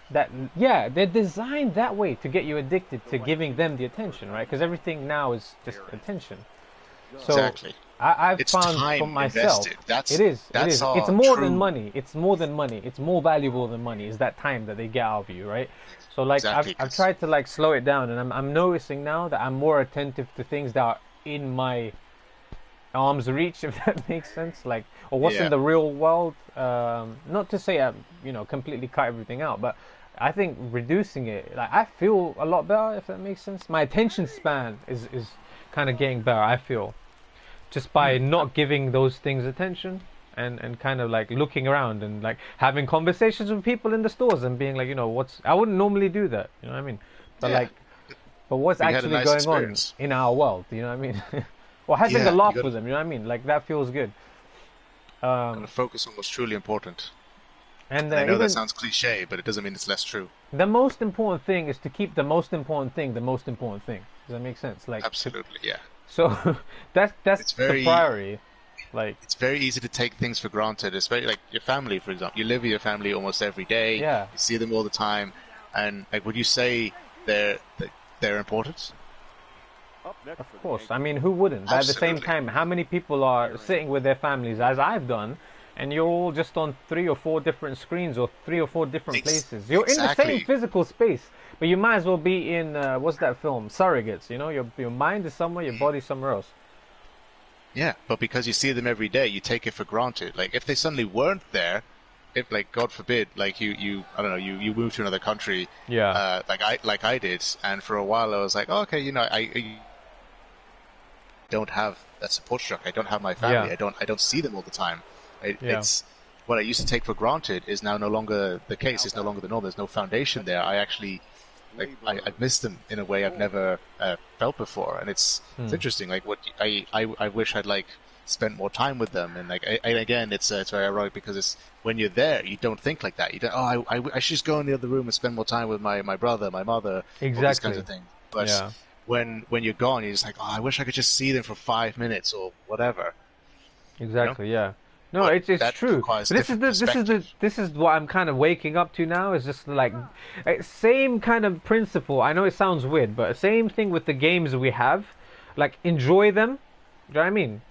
S2: they're designed that way to get you addicted to giving them the attention, right? Because everything now is just attention. So
S1: exactly.
S2: I've found for myself, it is. It's more than money. It's more than money. It's more valuable than money. Is that time that they get out of you, right? So like I've tried to like slow it down, and I'm noticing now that I'm more attentive to things that are in my arm's reach, if that makes sense. Like, or what's in
S1: Yeah,
S2: the real world. Not to say completely cut everything out, but I think reducing it, like I feel a lot better, if that makes sense. My attention span is kind of getting better. I feel just by not giving those things attention. And kind of like looking around and like having conversations with people in the stores and being like, what's I wouldn't normally do that, you know what I mean? But
S1: yeah.
S2: like, but what's
S1: But you had a
S2: actually
S1: nice
S2: going on
S1: experience.
S2: in our world, you know what I mean? Or having a
S1: Yeah, you
S2: laugh
S1: got
S2: with them, you know what I mean? Like that feels good.
S1: to focus on what's truly important.
S2: And
S1: And I know that
S2: even
S1: sounds cliche, but it doesn't mean it's less true.
S2: the most important thing is to keep the most important thing the most important thing. Does that make sense? Like,
S1: Absolutely, yeah.
S2: so that's
S1: It's
S2: the
S1: very
S2: priority. Like,
S1: it's very easy to take things for granted, especially like your family, for example. You live with your family almost every day.
S2: yeah,
S1: You see them all the time, and like, would you say they're important?
S2: of course. I mean, who wouldn't? But at the same
S1: Absolutely.
S2: time, how many people are sitting with their families, as I've done, and you're all just on 3 or 4 different screens or 3 or 4 different places? You're in the same
S1: Exactly.
S2: physical space, but you might as well be in what's that film? Surrogates. You know, your mind is somewhere, your body's somewhere else.
S1: Yeah, but because you see them every day, you take it for granted. Like if they suddenly weren't there, if like God forbid, like you I don't know, you move to another country,
S2: Yeah,
S1: like I did, and for a while I was like, oh, okay, I don't have that support structure. I don't have my family.
S2: yeah,
S1: I don't see them all the time.
S2: yeah,
S1: It's what I used to take for granted is now no longer the case. It's no longer the norm. There's no foundation there. I actually I miss them in a way I've never felt before, and it's interesting. Like what I wish I'd like spent more time with them, and like and again, it's very ironic because it's when you're there, you don't think like that. You don't. Oh, I should just go in the other room and spend more time with my brother, my mother, all these kinds
S2: exactly.
S1: of things. But
S2: Yeah.
S1: when you're gone, you're just like, oh, I wish I could just see them for 5 minutes or whatever. You know,
S2: Exactly, yeah. No,
S1: but
S2: it's
S1: that
S2: true.
S1: requires
S2: But
S1: different perspective.
S2: this is what I'm kind of waking up to now. Is just like same kind of principle. I know it sounds weird, but same thing with the games we have. Like enjoy them. Do you know what I mean?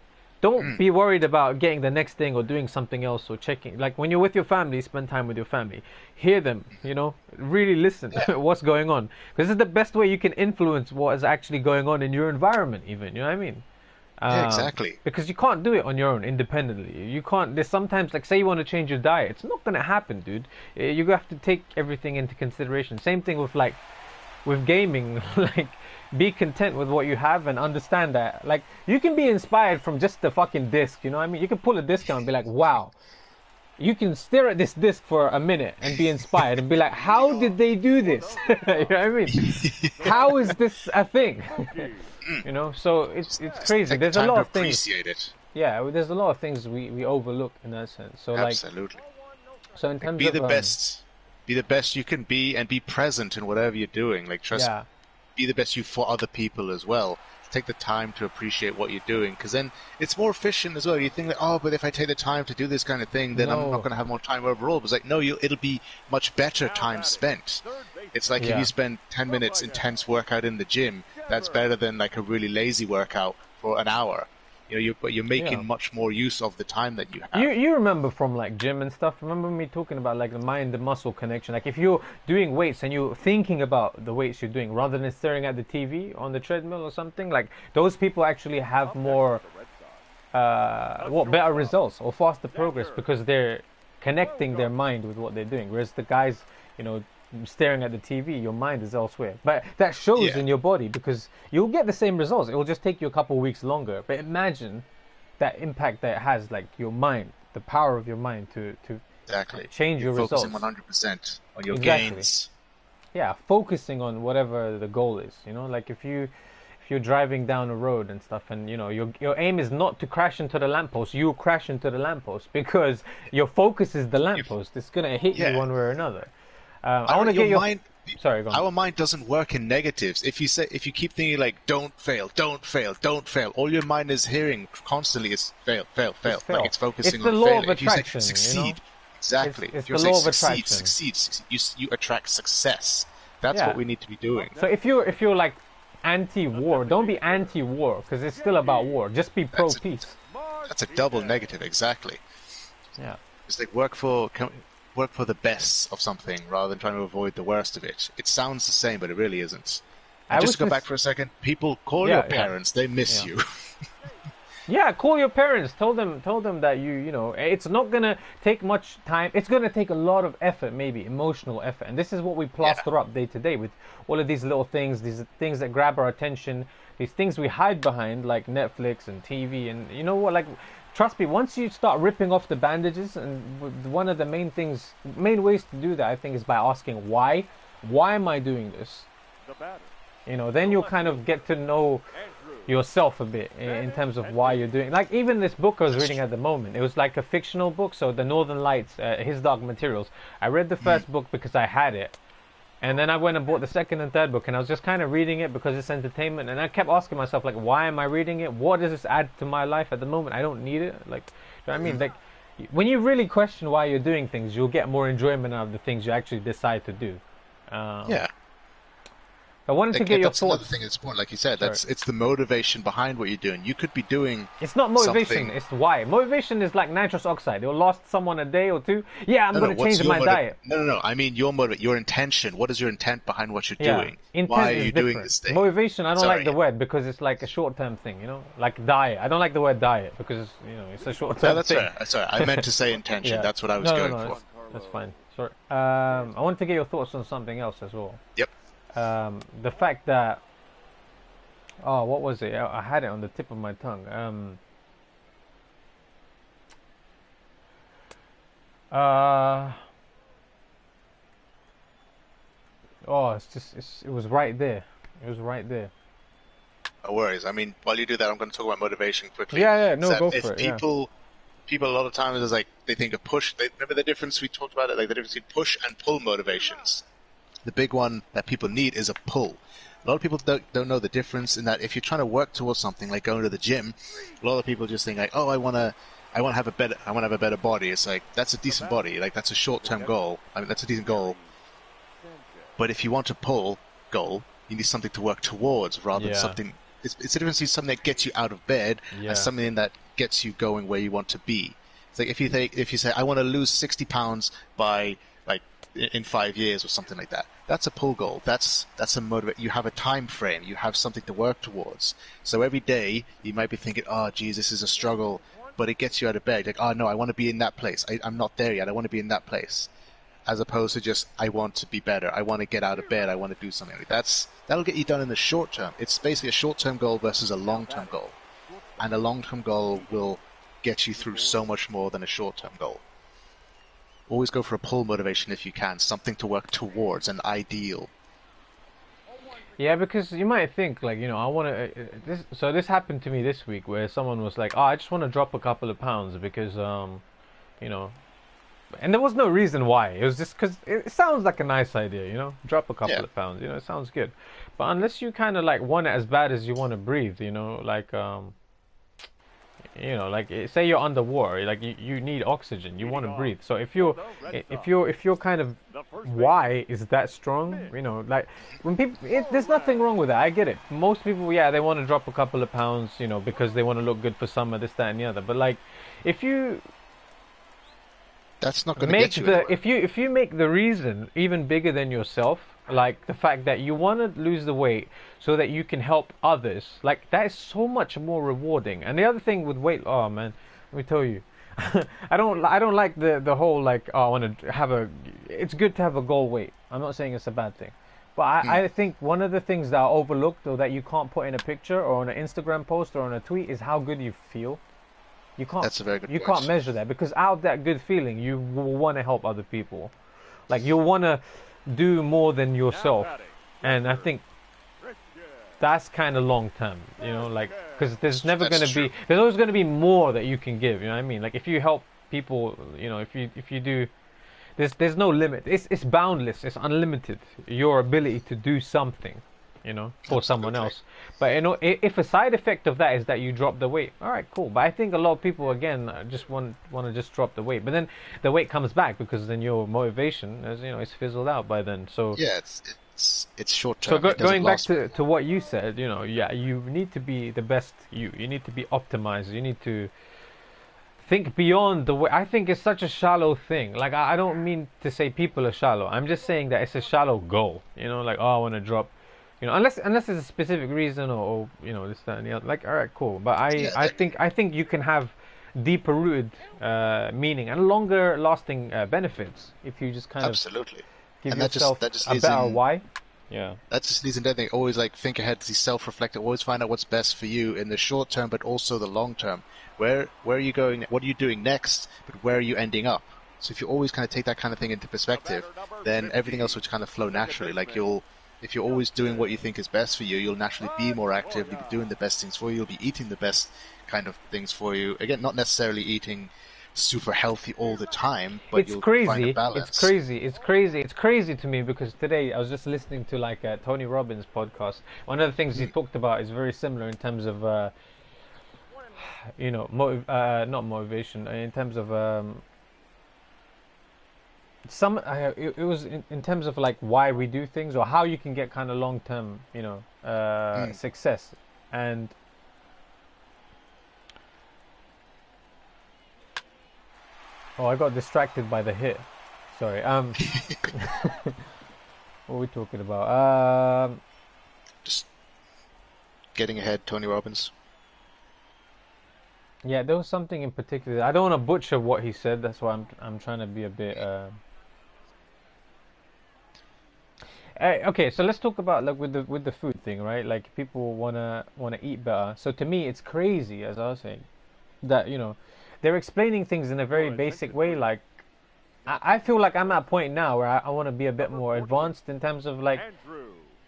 S2: Don't be worried about getting the next thing or doing something else or checking. Like when you're with your family, spend time with your family. Hear them, really listen
S1: Yeah,
S2: what's going on. Because this is the best way you can influence what is actually going on in your environment, even. You know what I mean?
S1: yeah, exactly.
S2: Because you can't do it on your own independently. You can't. There's sometimes like say you want to change your diet, it's not gonna happen, dude. You have to take everything into consideration. Same thing with like with gaming, like be content with what you have and understand that like you can be inspired from just the fucking disc. You know what I mean? You can pull a disc out and be like, wow. You can stare at this disc for a minute and be inspired and be like, how did they do this? You know what I mean? How is this a thing? So it's crazy.
S1: Take the
S2: There's a
S1: time
S2: lot
S1: to
S2: of things.
S1: appreciate it.
S2: Yeah, there's a lot of things we overlook in that sense. So like,
S1: Absolutely.
S2: so in
S1: Like
S2: terms of
S1: be the best you can be, and be present in whatever you're doing. Like trust,
S2: yeah,
S1: be the best you for other people as well. Take the time to appreciate what you're doing, because then it's more efficient as well. You think that, oh, but if I take the time to do this kind of thing, then I'm not
S2: no,
S1: going to have more time overall. But it's like, no, it'll be much better time spent. It's like if
S2: yeah,
S1: you spend 10 minutes intense workout in the gym, that's better than like a really lazy workout for an hour. But you're
S2: yeah.
S1: making much more use of the time that you
S2: You
S1: have.
S2: you remember from like gym and stuff? Remember me talking about like the mind and muscle connection? Like if you're doing weights and you're thinking about the weights you're doing rather than staring at the TV on the treadmill or something, like those people actually have more better results or faster progress because they're connecting their mind with what they're doing. Whereas the guys, you know, staring at the TV, your mind is elsewhere. But that shows
S1: Yeah,
S2: in your body because you'll get the same results. It will just take you a couple of weeks longer. But imagine that impact that it has, like your mind, the power of your mind to
S1: exactly.
S2: change
S1: You're
S2: your
S1: focusing
S2: results.
S1: 100% on your
S2: Exactly.
S1: gains.
S2: Yeah, focusing on whatever the goal is. Like if you're driving down a road and stuff, and your aim is not to crash into the lamppost, you crash into the lamppost because your focus is the
S1: If,
S2: lamppost. It's gonna hit you
S1: yeah,
S2: one way or another. I want to
S1: your
S2: get your.
S1: mind,
S2: Sorry, go on.
S1: our mind doesn't work in negatives. If you keep thinking like, don't fail, don't fail, don't fail, all your mind is hearing constantly is fail, fail,
S2: It's
S1: fail. Like
S2: fail.
S1: it's
S2: It's
S1: focusing
S2: the
S1: on
S2: law of
S1: failing. If you say
S2: attraction.
S1: succeed,
S2: It's
S1: exactly.
S2: it's
S1: If you
S2: the
S1: say
S2: law of
S1: succeed,
S2: attraction.
S1: succeed, succeed, you attract success. That's what
S2: Yeah.
S1: we need to be doing.
S2: So if you're like anti-war, don't be anti-war because it's still about war. Just be
S1: That's a
S2: pro-peace.
S1: that's a double negative. Exactly.
S2: Yeah.
S1: It's like work for the best of something rather than trying to avoid the worst of it. It sounds the same, but it really isn't. And
S2: I
S1: just
S2: was
S1: to go back
S2: just
S1: for a second, people call your
S2: yeah, yeah,
S1: parents. They miss
S2: yeah.
S1: you.
S2: Yeah, call your parents. Tell them that you know, it's not gonna take much time. It's gonna take a lot of effort, maybe emotional effort. And this is what we
S1: Yeah.
S2: plaster up day to day with all of these little things, these things that grab our attention, these things we hide behind, like Netflix and TV. And you know what? Like, trust me, once you start ripping off the bandages, and one of the main ways to do that, I think, is by asking why. Why am I doing this? You know, then you'll kind of get to know yourself a bit in terms of why you're doing. Like, even this book I was
S1: That's
S2: reading
S1: true.
S2: at the moment, it was like a fictional book. So the Northern Lights, His Dark Materials. I read the first book because I had it, and then I went and bought the second and third book, and I was just kind of reading it because it's entertainment. And I kept asking myself, like, why am I reading it? What does this add to my life at the moment? I don't need it. Like, do you know what I mean? Like, when you really question why you're doing things, you'll get more enjoyment out of the things you actually decide to do. Um,
S1: Yeah.
S2: I wanted to
S1: Like,
S2: get your
S1: that's another
S2: thoughts.
S1: thing that's important. Like you said,
S2: Sorry.
S1: that's it's the motivation behind what you're doing. You could be doing
S2: It's not motivation,
S1: something.
S2: it's why. Motivation is like nitrous oxide. It'll last someone a day or two. Yeah, I'm
S1: No,
S2: going
S1: no.
S2: to
S1: What's
S2: change
S1: your
S2: my
S1: motive?
S2: diet.
S1: No, no, no. I mean your intention. What is your intent behind what you're
S2: Yeah,
S1: doing? Why
S2: intent
S1: are
S2: is
S1: you doing
S2: different.
S1: this thing?
S2: Motivation, I don't like the
S1: Sorry.
S2: word because it's like a short-term thing, you know? Like diet. I don't like the word diet because, you know, it's a
S1: No,
S2: short-term
S1: that's
S2: thing.
S1: fair. That's fair. I meant to say intention.
S2: Yeah.
S1: That's what I was
S2: No, no,
S1: going
S2: no,
S1: for.
S2: that's fine. Sorry. I wanted to get your thoughts on something else as well.
S1: Yep.
S2: The fact that, oh, what was it? I had it on the tip of my tongue. Uh, oh, it was right there. It was right there.
S1: No worries. I mean, while you do that, I'm going to talk about motivation quickly.
S2: Yeah, yeah,
S1: Is
S2: no,
S1: that
S2: go for
S1: if
S2: it. Yeah.
S1: people a lot of times is like they think of push. Remember the difference we talked about it, like the difference between push and pull motivations. The big one that people need is a pull. A lot of people don't know the difference in that if you're trying to work towards something like going to the gym, a lot of people just think like, oh, I want to have a better body. It's like that's a decent body, like that's a short-term goal. I mean, that's a decent goal. But if you want a pull goal, you need something to work towards rather than
S2: Yeah.
S1: something. It's a difference between something that gets you out of bed and
S2: Yeah.
S1: something that gets you going where you want to be. It's like if you say I want to lose 60 pounds by like in 5 years or something like that. That's a pull goal. That's a motivate. You have a time frame. You have something to work towards. So every day you might be thinking, oh, geez, this is a struggle, but it gets you out of bed. Like, oh no, I want to be in that place. I'm not there yet. I want to be in that place. As opposed to just I want to be better. I want to get out of bed. I want to do something. Like that'll get you done in the short term. It's basically a short-term goal versus a long-term goal, and a long-term goal will get you through so much more than a short-term goal. Always go for a pull motivation if you can, something to work towards, an ideal.
S2: Yeah, because you might think like, you know, I want to. This so this happened to me this week where someone was like, "Oh, I just want to drop a couple of pounds because, you know," and there was no reason why. It was just because it sounds like a nice idea, you know, drop a couple
S1: Yeah,
S2: of pounds. You know, it sounds good, but unless you kind of like want it as bad as you want to breathe, you know, like say you're underwater, like you need oxygen, you want to breathe. So if you're kind of why is that strong, you know, like when people there's nothing wrong with that. I get it. Most people, yeah, they want to drop a couple of pounds, you know, because they want to look good for summer, this, that, and the other. But like, if you
S1: that's not going to get you anywhere.
S2: if you make the reason even bigger than yourself, like the fact that you want to lose the weight so that you can help others, like that is so much more rewarding. And the other thing with weight, oh man, let me tell you, I don't like the whole like, oh, I want to have a, it's good to have a goal weight. I'm not saying it's a bad thing, but I think one of the things that are overlooked or that you can't put in a picture or on an Instagram post or on a tweet is how good you feel. You can't
S1: That's a very good
S2: you can't
S1: point.
S2: measure that, because out of that good feeling you will want to help other people. Like you'll want to do more than yourself. And I think that's kind of long term, you know, like because
S1: That's true.
S2: there's always going to be more that you can give, you know what I mean? Like if you help people, you know, if you do, there's no limit. It's boundless, it's unlimited, your ability to do something, you know, for someone
S1: Absolutely.
S2: else. But you know, if a side effect of that is that you drop the weight, all right, cool. But I think a lot of people again just want to just drop the weight, but then the weight comes back because then your motivation, as you know, is fizzled out by then. So
S1: Yeah, it's short
S2: so
S1: term. It doesn't
S2: going back
S1: last.
S2: to what you said, you know, yeah, you need to be the best you. You need to be optimized. You need to think beyond the way. I think it's such a shallow thing. Like I don't mean to say people are shallow. I'm just saying that it's a shallow goal. You know, like, oh, I want to drop You know, unless there's a specific reason or this that and the other. Like, all right, cool. But
S1: Yeah,
S2: I think you can have deeper rooted meaning and longer lasting benefits if you just kind of
S1: absolutely.
S2: give
S1: And that just
S2: yourself
S1: that just
S2: a
S1: leads
S2: better
S1: in
S2: why. Yeah.
S1: that just leads into everything. Always like think ahead, be self-reflect, always find out what's best for you in the short term, but also the long term. Where are you going? What are you doing next? But where are you ending up? So if you always kind of take that kind of thing into perspective, then everything else will kind of flow naturally. Like if you're always doing what you think is best for you, you'll naturally be more active. You'll be doing the best things for you. You'll be eating the best kind of things for you. Again, not necessarily eating super healthy all the time, but
S2: It's
S1: you'll find a
S2: crazy. It's
S1: balance.
S2: crazy. It's crazy. It's crazy to me because today I was just listening to like Tony Robbins' podcast. One of the things he
S1: Mm,
S2: talked about is very similar in terms of not motivation, in terms of it was in terms of like why we do things or how you can get kind of long term,
S1: mm.
S2: success. And oh, I got distracted by the hit. Sorry. What are we talking about?
S1: Just getting ahead, Tony Robbins.
S2: Yeah, there was something in particular. I don't want to butcher what he said. That's why I'm trying to be a bit. Okay, so let's talk about like with the food thing, right? Like people wanna eat better. So to me, it's crazy, as I was saying, that they're explaining things in a very basic way. Like I feel like I'm at a point now where I want to be a bit more advanced in terms of like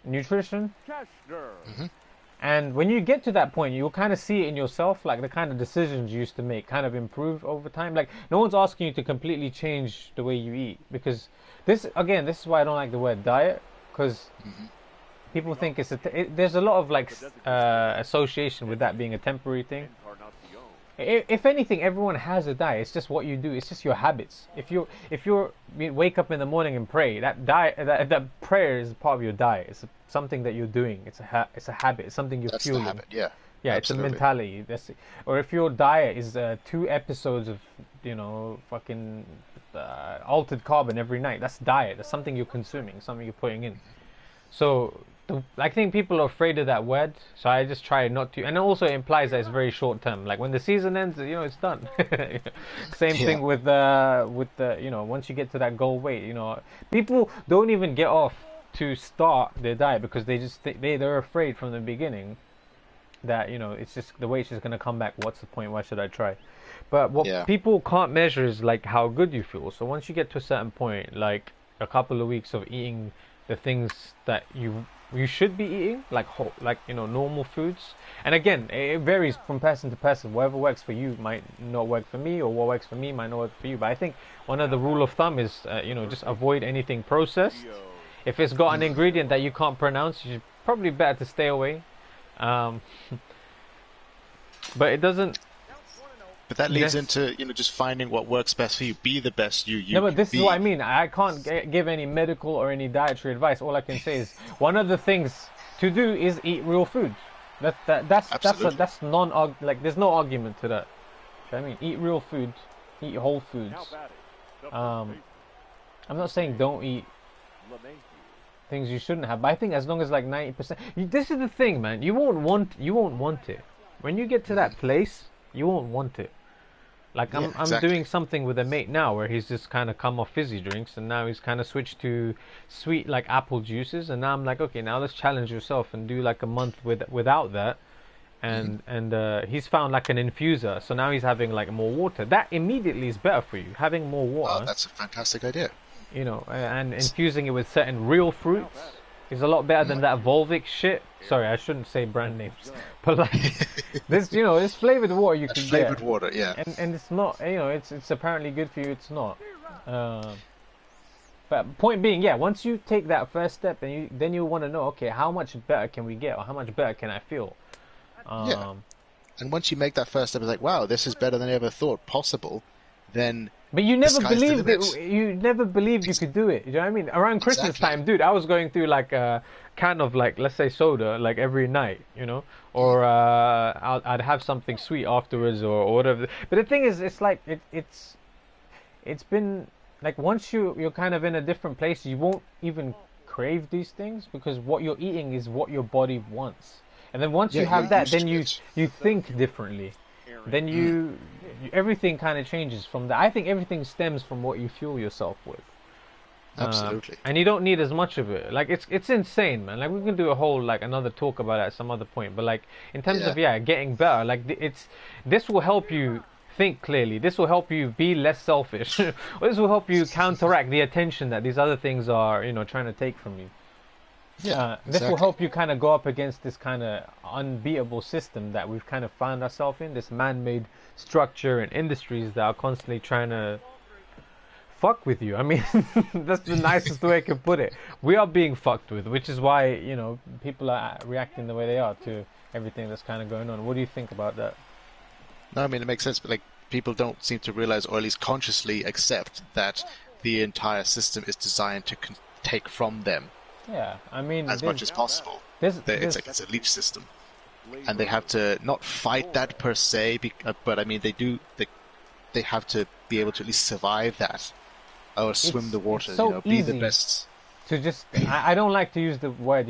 S2: nutrition.
S1: Hmm.
S2: And when you get to that point, you'll kind of see it in yourself, like the kind of decisions you used to make kind of improve over time. Like, no one's asking you to completely change the way you eat because this is why I don't like the word diet because
S1: Hmm.
S2: people think there's a lot of like association with that being a temporary thing. If anything, everyone has a diet. It's just what you do. It's just your habits. If you wake up in the morning and pray, that prayer is part of your diet. It's something that you're doing. It's a habit. It's something you're
S1: That's the
S2: fueling.
S1: habit. Yeah,
S2: Yeah, it's a
S1: absolutely.
S2: mentality. Or if your diet is 2 episodes of fucking altered carbon every night, that's diet. That's something you're consuming. Something you're putting in. So I think people are afraid of that word, so I just try not to. And it also implies that it's very short term. Like when the season ends, it's done. Same
S1: Yeah,
S2: thing with the once you get to that goal weight, people don't even get off to start their diet because they just they're afraid from the beginning that it's just the weight's just gonna come back. What's the point? Why should I try? But what
S1: yeah.
S2: people can't measure is like how good you feel. So once you get to a certain point, like a couple of weeks of eating the things that you should be eating, like whole, like normal foods. And again, it varies from person to person. Whatever works for you might not work for me, or what works for me might not work for you. But I think one of the rule of thumb is just avoid anything processed. If it's got an
S1: Mm.
S2: ingredient that you can't pronounce, you probably better to stay away. Um, but it doesn't.
S1: But that leads
S2: Nec-
S1: into just finding what works best for you. Be the best you
S2: No,
S1: you
S2: but
S1: can
S2: this is what I
S1: be.
S2: mean. I can't give any medical or any dietary advice. All I can say is one of the things to do is eat real food.
S1: Absolutely.
S2: That's non like there's no argument to that. Do you know what I mean? Eat real food, eat whole foods. Um, I'm not saying don't eat things you shouldn't have, but I think as long as like 90%, this is the thing, man. You won't want it when you get to
S1: Hmm.
S2: that place. You won't want it. Like
S1: Yeah,
S2: I'm
S1: exactly.
S2: doing something with a mate now where he's just kind of come off fizzy drinks and now he's kind of switched to sweet like apple juices and now I'm like, okay, now let's challenge yourself and do like a month without that.
S1: Hmm.
S2: And he's found like an infuser, so now he's having like more water. That immediately is better for you. Having more
S1: Oh,
S2: water,
S1: that's a fantastic idea.
S2: and infusing it with certain real fruits is a lot better
S1: Mm.
S2: than that Volvic shit. Sorry, I shouldn't say brand names, but like this flavored water you
S1: That
S2: can get,
S1: flavored water, yeah.
S2: and it's not, it's apparently good for you. It's not. Um, but point being, yeah, once you take that first step, and then you want to know, okay, how much better can we get, or how much better can I feel?
S1: Yeah.
S2: Um,
S1: And once you make that first step, it's like, wow, this is better than I ever thought possible. Then
S2: But you
S1: the
S2: never
S1: sky's the
S2: believed it.
S1: limit.
S2: You never believed you
S1: Ex-
S2: could do it. You know what I mean? Around Christmas
S1: exactly.
S2: time, dude, I was going through like a can of like, let's say, soda like every night,
S1: Mm.
S2: or I'd have something sweet afterwards or whatever. But the thing is, it's like it's been like once you're kind of in a different place, you won't even crave these things, because what you're eating is what your body wants. And then once
S1: Yeah,
S2: you
S1: you're
S2: have that,
S1: used
S2: then
S1: to
S2: you
S1: it.
S2: you think differently. Then
S1: Mm,
S2: everything kind of changes from that. I think everything stems from what you fuel yourself with.
S1: absolutely.
S2: And you don't need as much of it. Like it's insane, man. Like we can do a whole like another talk about it at some other point. But like in terms
S1: Yeah,
S2: of getting better, like this will help you think clearly. This will help you be less selfish. Or this will help you counteract the attention that these other things are, trying to take from you.
S1: yeah,
S2: This will
S1: exactly.
S2: help you kind of go up against this kind of unbeatable system that we've kind of found ourselves in. This man-made structure and industries that are constantly trying to fuck with you. I mean, that's the nicest way I can put it. We are being fucked with, which is why, people are reacting the way they are to everything that's kind of going on. What do you think about that?
S1: No, I mean it makes sense, but like people don't seem to realize, or at least consciously accept, that the entire system is designed to take from them
S2: Yeah, I mean,
S1: as much as possible.
S2: there's,
S1: It's
S2: there's,
S1: like it's a leech system, and they have to not fight that per se, but I mean they do. They have to be able to at least survive that, or swim the
S2: it's
S1: waters.
S2: so
S1: Be the
S2: easy
S1: best.
S2: to just. I don't like to use the word,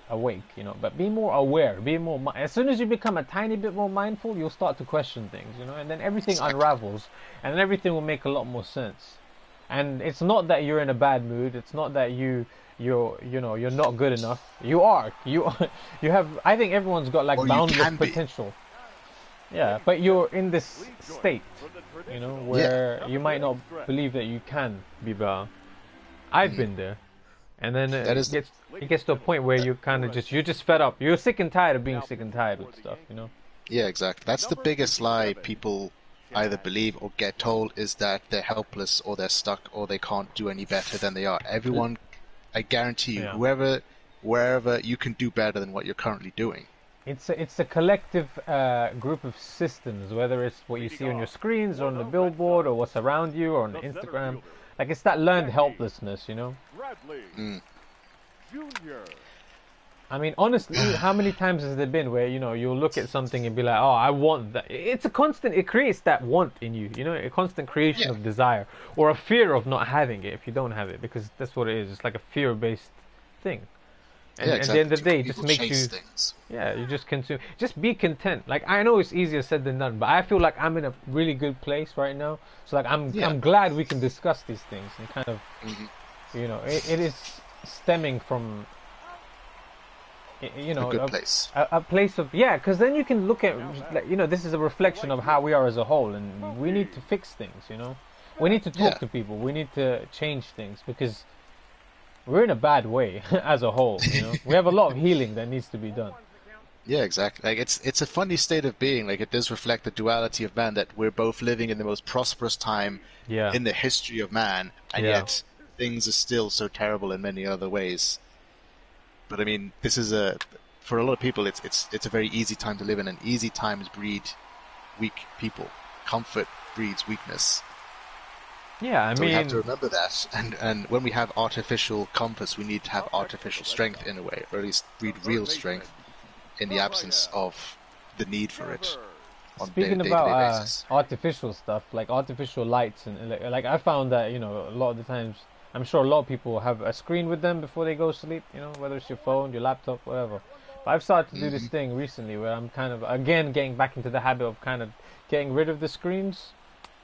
S2: awake, but be more aware. Be more. As soon as you become a tiny bit more mindful, you'll start to question things, and then everything
S1: Exactly.
S2: unravels, and then everything will make a lot more sense. And it's not that you're in a bad mood. It's not that you're not good enough. You are. You have. I think everyone's got like
S1: Or you
S2: boundless
S1: can be.
S2: potential. Yeah, but you're in this state,
S1: Yeah.
S2: where you might not believe that you can be better. I've
S1: Mhm.
S2: been there, and then
S1: That is
S2: it gets to a point where you kind of you're just fed up. You're sick and tired of being sick and tired with stuff.
S1: Yeah, exactly. That's the biggest lie people either believe or get told, is that they're helpless or they're stuck or they can't do any better than they are. Everyone, I guarantee you,
S2: Yeah.
S1: wherever, you can do better than what you're currently doing.
S2: It's a collective group of systems, whether it's what you see on your screens or on the billboard or what's around you or on Instagram. Like it's that learned helplessness.
S1: Mm.
S2: I mean, honestly, how many times has there been where you'll look at something and be like, "Oh, I want that." It's a constant. It creates that want in you. A constant creation
S1: Yeah,
S2: of desire or a fear of not having it if you don't have it, because that's what it is. It's like a fear-based thing.
S1: yeah,
S2: And at the end
S1: exactly.
S2: of the day, it just
S1: People
S2: makes
S1: chase
S2: you,
S1: things.
S2: yeah, you just consume. Just be content. Like I know it's easier said than done, but I feel like I'm in a really good place right now. So like
S1: Yeah,
S2: I'm glad we can discuss these things and kind of,
S1: hmm
S2: it is stemming from
S1: a good place.
S2: a place of, yeah, because then you can look at, like, this is a reflection of how we are as a whole, and we need to fix things. We need to
S1: Yeah,
S2: talk to people, we need to change things, because we're in a bad way as a whole. We have a lot of healing that needs to be done.
S1: yeah, exactly. Like it's a funny state of being. Like it does reflect the duality of man, that we're both living in the most prosperous time
S2: Yeah,
S1: in the history of man, and
S2: yeah,
S1: yet things are still so terrible in many other ways. But I mean, this is for a lot of people, it's a very easy time to live in, and easy times breed weak people. Comfort breeds weakness.
S2: yeah. I
S1: So we have to
S2: mean,
S1: remember that, and when we have artificial comforts, we need to have artificial strength in a way, or at least breed real strength in the absence of the need for it on a
S2: speaking about
S1: day-to-day basis.
S2: artificial stuff, like artificial lights, and like I found that a lot of the times, I'm sure a lot of people have a screen with them before they go to sleep. Whether it's your phone, your laptop, whatever. But I've started to do this
S1: Hmm.
S2: thing recently where I'm kind of again getting back into the habit of kind of getting rid of the screens.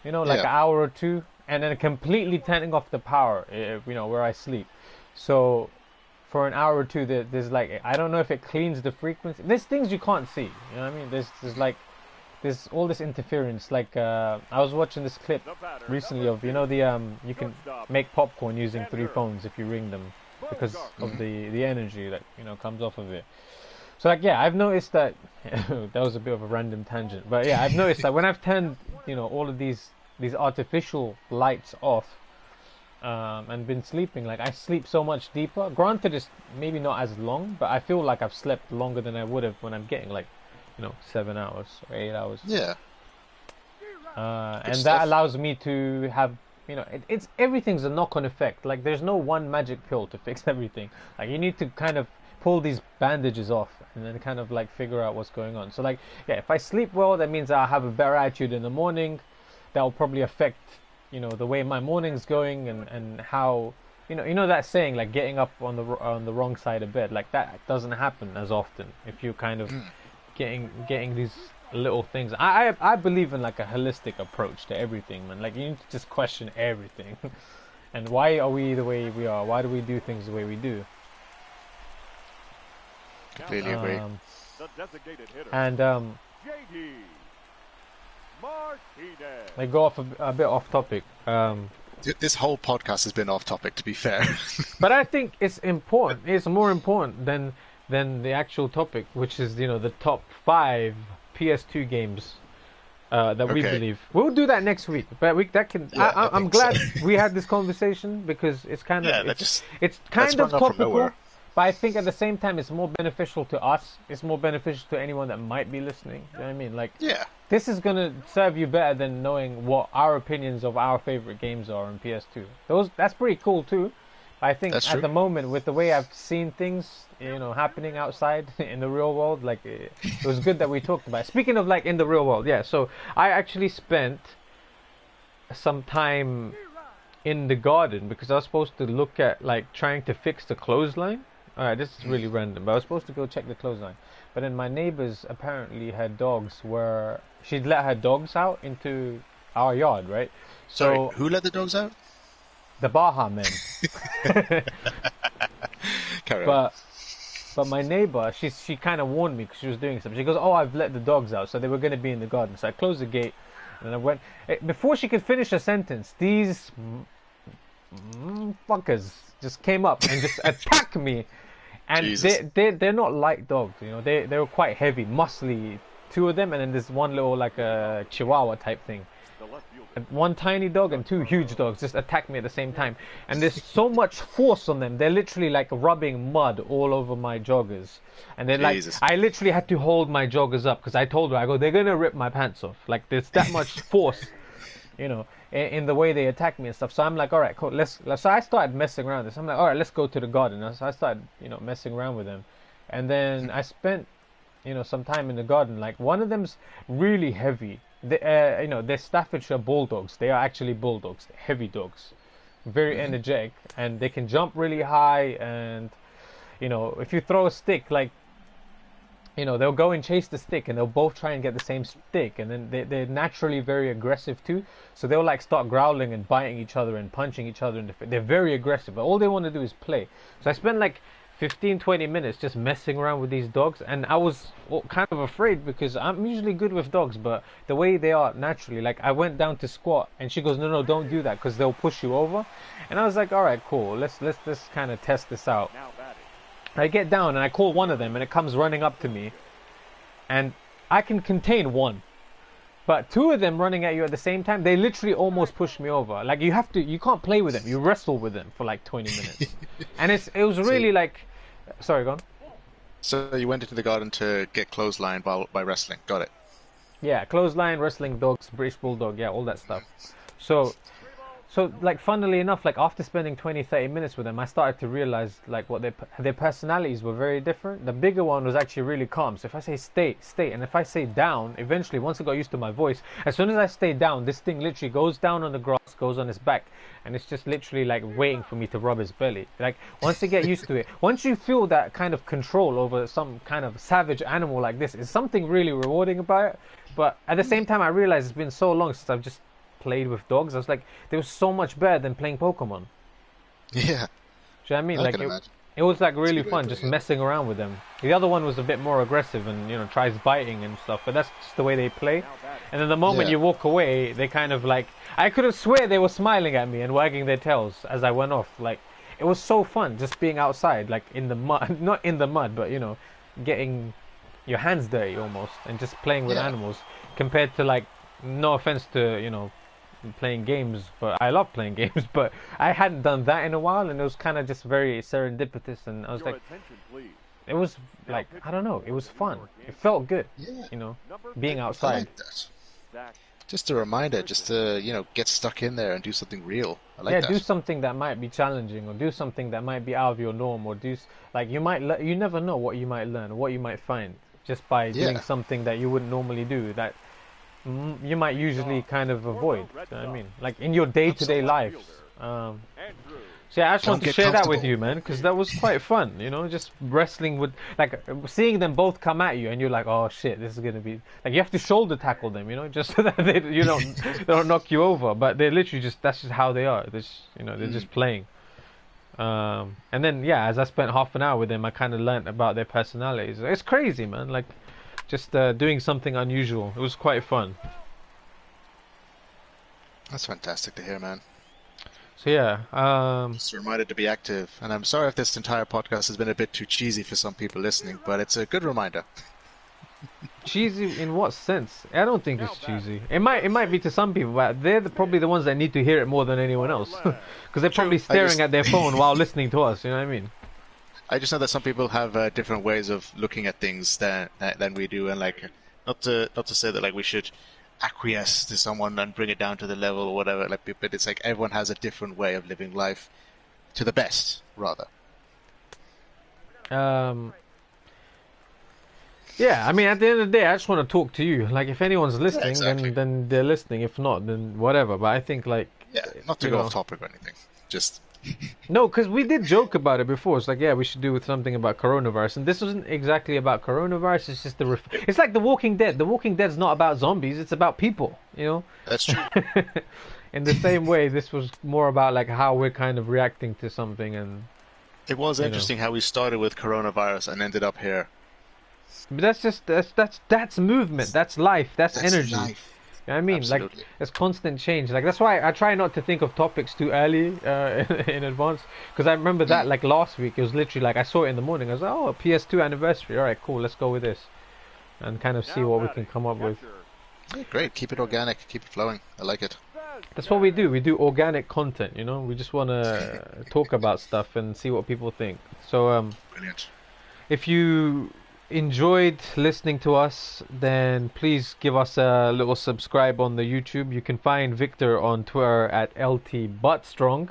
S2: Like
S1: Yeah,
S2: an hour or two, and then completely turning off the power. Where I sleep. So for an hour or two, there's like, I don't know if it cleans the frequency. There's things you can't see. You know what I mean? There's like there's all this interference. Like I was watching this clip recently of the you can make popcorn using 3 phones if you ring them, because of
S1: hmm
S2: the energy that comes off of it. So like, yeah, I've noticed that that was a bit of a random tangent, but yeah, I've noticed that when I've turned all of these artificial lights off, and been sleeping, like I sleep so much deeper. Granted, it's maybe not as long, but I feel like I've slept longer than I would have when I'm getting like 7 hours or 8 hours.
S1: yeah, good
S2: And that
S1: stuff.
S2: allows me to have, it's everything's a knock-on effect. Like there's no one magic pill to fix everything. Like you need to kind of pull these bandages off and then kind of like figure out what's going on. So like, yeah, if I sleep well, that means I'll have a better attitude in the morning. That will probably affect, the way my morning's going, and how you know that saying like getting up on the wrong side of bed, like that doesn't happen as often if you kind of getting these little things. I believe in like a holistic approach to everything, man. Like you need to just question everything. And why are we the way we are? Why do we do things the way we do?
S1: Completely agree.
S2: And they go off a bit off topic.
S1: This whole podcast has been off topic, to be fair.
S2: But I think it's important. It's more important than the actual topic, which is the top 5 PS2 games that we believe. We'll do that next week. But I'm glad we had this conversation because it's kind of it's kind of topical. But I think at the same time, it's more beneficial to us. It's more beneficial to anyone that might be listening. You know what I mean? Like, this is gonna serve you better than knowing what our opinions of our favorite games are on PS2. That's pretty cool too. I think at the moment, with the way I've seen things, happening outside in the real world, like it was good that we talked about it. Speaking of like in the real world, so I actually spent some time in the garden because I was supposed to look at like trying to fix the clothesline. Alright, this is really random, but I was supposed to go check the clothesline. But then my neighbors apparently had dogs where she'd let her dogs out into our yard, right?
S1: Sorry, who let the dogs out?
S2: The Baja men.
S1: Carry on.
S2: But my neighbor, she kind of warned me because she was doing something. She goes, "Oh, I've let the dogs out, so they were going to be in the garden." So I closed the gate, and I went. Before she could finish a sentence, these fuckers just came up and just attacked me. And they're not light dogs, they were quite heavy, muscly, 2 of them, and then there's one little like a Chihuahua type thing. One tiny dog and 2 huge dogs just attacked me at the same time. And there's so much force on them, they're literally like rubbing mud all over my joggers. And they're like, I literally had to hold my joggers up because I told her, they're gonna rip my pants off. Like there's that much force, in the way they attack me and stuff. So I'm like, all right, cool. So I started messing around with this. I'm like, all right, let's go to the garden. So I started, messing around with them. And then I spent, some time in the garden. Like one of them's really heavy. They're Staffordshire bulldogs. They are actually bulldogs. They're heavy dogs. Very energetic. And they can jump really high. And, if you throw a stick, like, they'll go and chase the stick and they'll both try and get the same stick, and then they're naturally very aggressive too, so they'll like start growling and biting each other and punching each other in the face. They're very aggressive, but all they want to do is play. So I spent like 15-20 minutes just messing around with these dogs, and I was kind of afraid because I'm usually good with dogs, but the way they are naturally, like I went down to squat and she goes, no, don't do that because they'll push you over. And I was like, all right, cool, let's kind of test this out. I get down and I call one of them and it comes running up to me, and I can contain one, but 2 of them running at you at the same time, they literally almost push me over. Like you can't play with them, you wrestle with them for like 20 minutes. And it was really like, sorry, go on.
S1: So you went into the garden to get clothesline by wrestling, got it.
S2: Yeah, clothesline, wrestling dogs, British Bulldog, all that stuff. So like funnily enough, like after spending 20-30 minutes with them, I started to realize like what their personalities were very different. The bigger one was actually really calm. So if I say stay, and if I say down, eventually once it got used to my voice, as soon as I stay down, this thing literally goes down on the grass, goes on its back, and it's just literally like waiting for me to rub his belly. Like once you get used to it, once you feel that kind of control over some kind of savage animal like this, it's something really rewarding about it. But at the same time, I realized it's been so long since I've just played with dogs. I was like, they were so much better than playing Pokemon.
S1: Yeah.
S2: Do you know what I mean? It was like really fun just messing around with them. The other one was a bit more aggressive and tries biting and stuff, but that's just the way they play. And then the moment you walk away, they kind of like, I could have swear they were smiling at me and wagging their tails as I went off. Like it was so fun just being outside, like in the mud, not in the mud, but getting your hands dirty almost and just playing with animals, compared to like, no offense to playing games, but I love playing games, but I hadn't done that in a while, and it was kind of just very serendipitous, and I was like, it was like, I don't know, it was fun, it felt good, being outside.
S1: I like that. Just a reminder, just to get stuck in there and do something real. I like that.
S2: Do something that might be challenging, or do something that might be out of your norm, or you never know what you might learn, or what you might find just by doing something that you wouldn't normally do, that you might usually kind of avoid. You know what I mean? Like in your day-to-day life. So yeah, I just
S1: Don't
S2: want to
S1: get
S2: share that with
S1: comfortable.
S2: you, man, because that was quite fun. Just wrestling with like seeing them both come at you, and you're like, oh shit, this is gonna be like you have to shoulder tackle them, just so that they don't knock you over. But they're literally just that's just how they are. They're
S1: Mm.
S2: just playing. And then yeah, as I spent half an hour with them, I kind of learnt about their personalities. It's crazy, man. Like just doing something unusual. It was quite fun.
S1: That's fantastic to hear, man.
S2: So yeah,
S1: Just reminded to be active. And I'm sorry if this entire podcast has been a bit too cheesy for some people listening, but it's a good reminder.
S2: cheesy in what sense? I don't think it's cheesy. It might be to some people, but probably the ones that need to hear it more than anyone else, because they're
S1: True.
S2: probably staring at their phone while listening to us. You know what I mean?
S1: I just know that some people have different ways of looking at things than we do, and like not to say that like we should acquiesce to someone and bring it down to the level or whatever. Like, but it's like everyone has a different way of living life to the best, rather.
S2: Um, yeah. I mean, at the end of the day, I just want to talk to you. Like, if anyone's
S1: Yeah,
S2: listening,
S1: exactly.
S2: then they're listening. If not, then whatever. But I think like,
S1: Yeah, not to
S2: you
S1: go off
S2: know,
S1: topic or anything. Just
S2: no, because we did joke about it before. It's like, yeah, we should do with something about coronavirus, and this wasn't exactly about coronavirus. It's just it's like The Walking Dead. The Walking Dead's not about zombies. It's about people.
S1: that's true.
S2: In the same way, this was more about like how we're kind of reacting to something, and
S1: It was
S2: you know.
S1: interesting how we started with coronavirus and ended up here.
S2: But that's movement. That's life. That's
S1: That's
S2: energy.
S1: life.
S2: You know what I mean, like
S1: Absolutely.
S2: there's constant change. Like that's why I try not to think of topics too early in advance. Because I remember that
S1: Mm.
S2: like last week, it was literally like I saw it in the morning. I was like, oh, PS2 anniversary. All right, cool. Let's go with this and kind of see what we can come up with.
S1: Yeah, great. Keep it organic. Keep it flowing. I like it.
S2: That's what we do. We do organic content. We just want to talk about stuff and see what people think. So
S1: Brilliant.
S2: if you enjoyed listening to us, then please give us a little subscribe on the YouTube. You can find Victor on Twitter at LTButtstrong.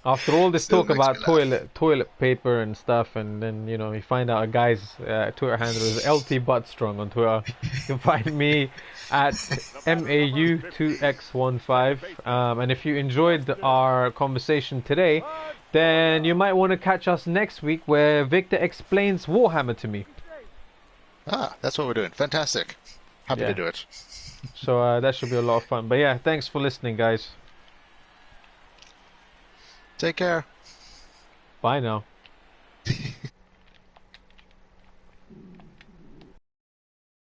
S2: After all this
S1: Still
S2: talk
S1: makes me
S2: about
S1: laugh.
S2: toilet paper and stuff, and then you find out a guy's Twitter handle is LTButtstrong on Twitter. You can find me at MAU2X15. And if you enjoyed our conversation today, then you might want to catch us next week where Victor explains Warhammer to me.
S1: Ah, that's what we're doing. Fantastic. Happy to
S2: Yeah,
S1: do it.
S2: so that should be a lot of fun. But yeah, thanks for listening, guys.
S1: Take care.
S2: Bye now.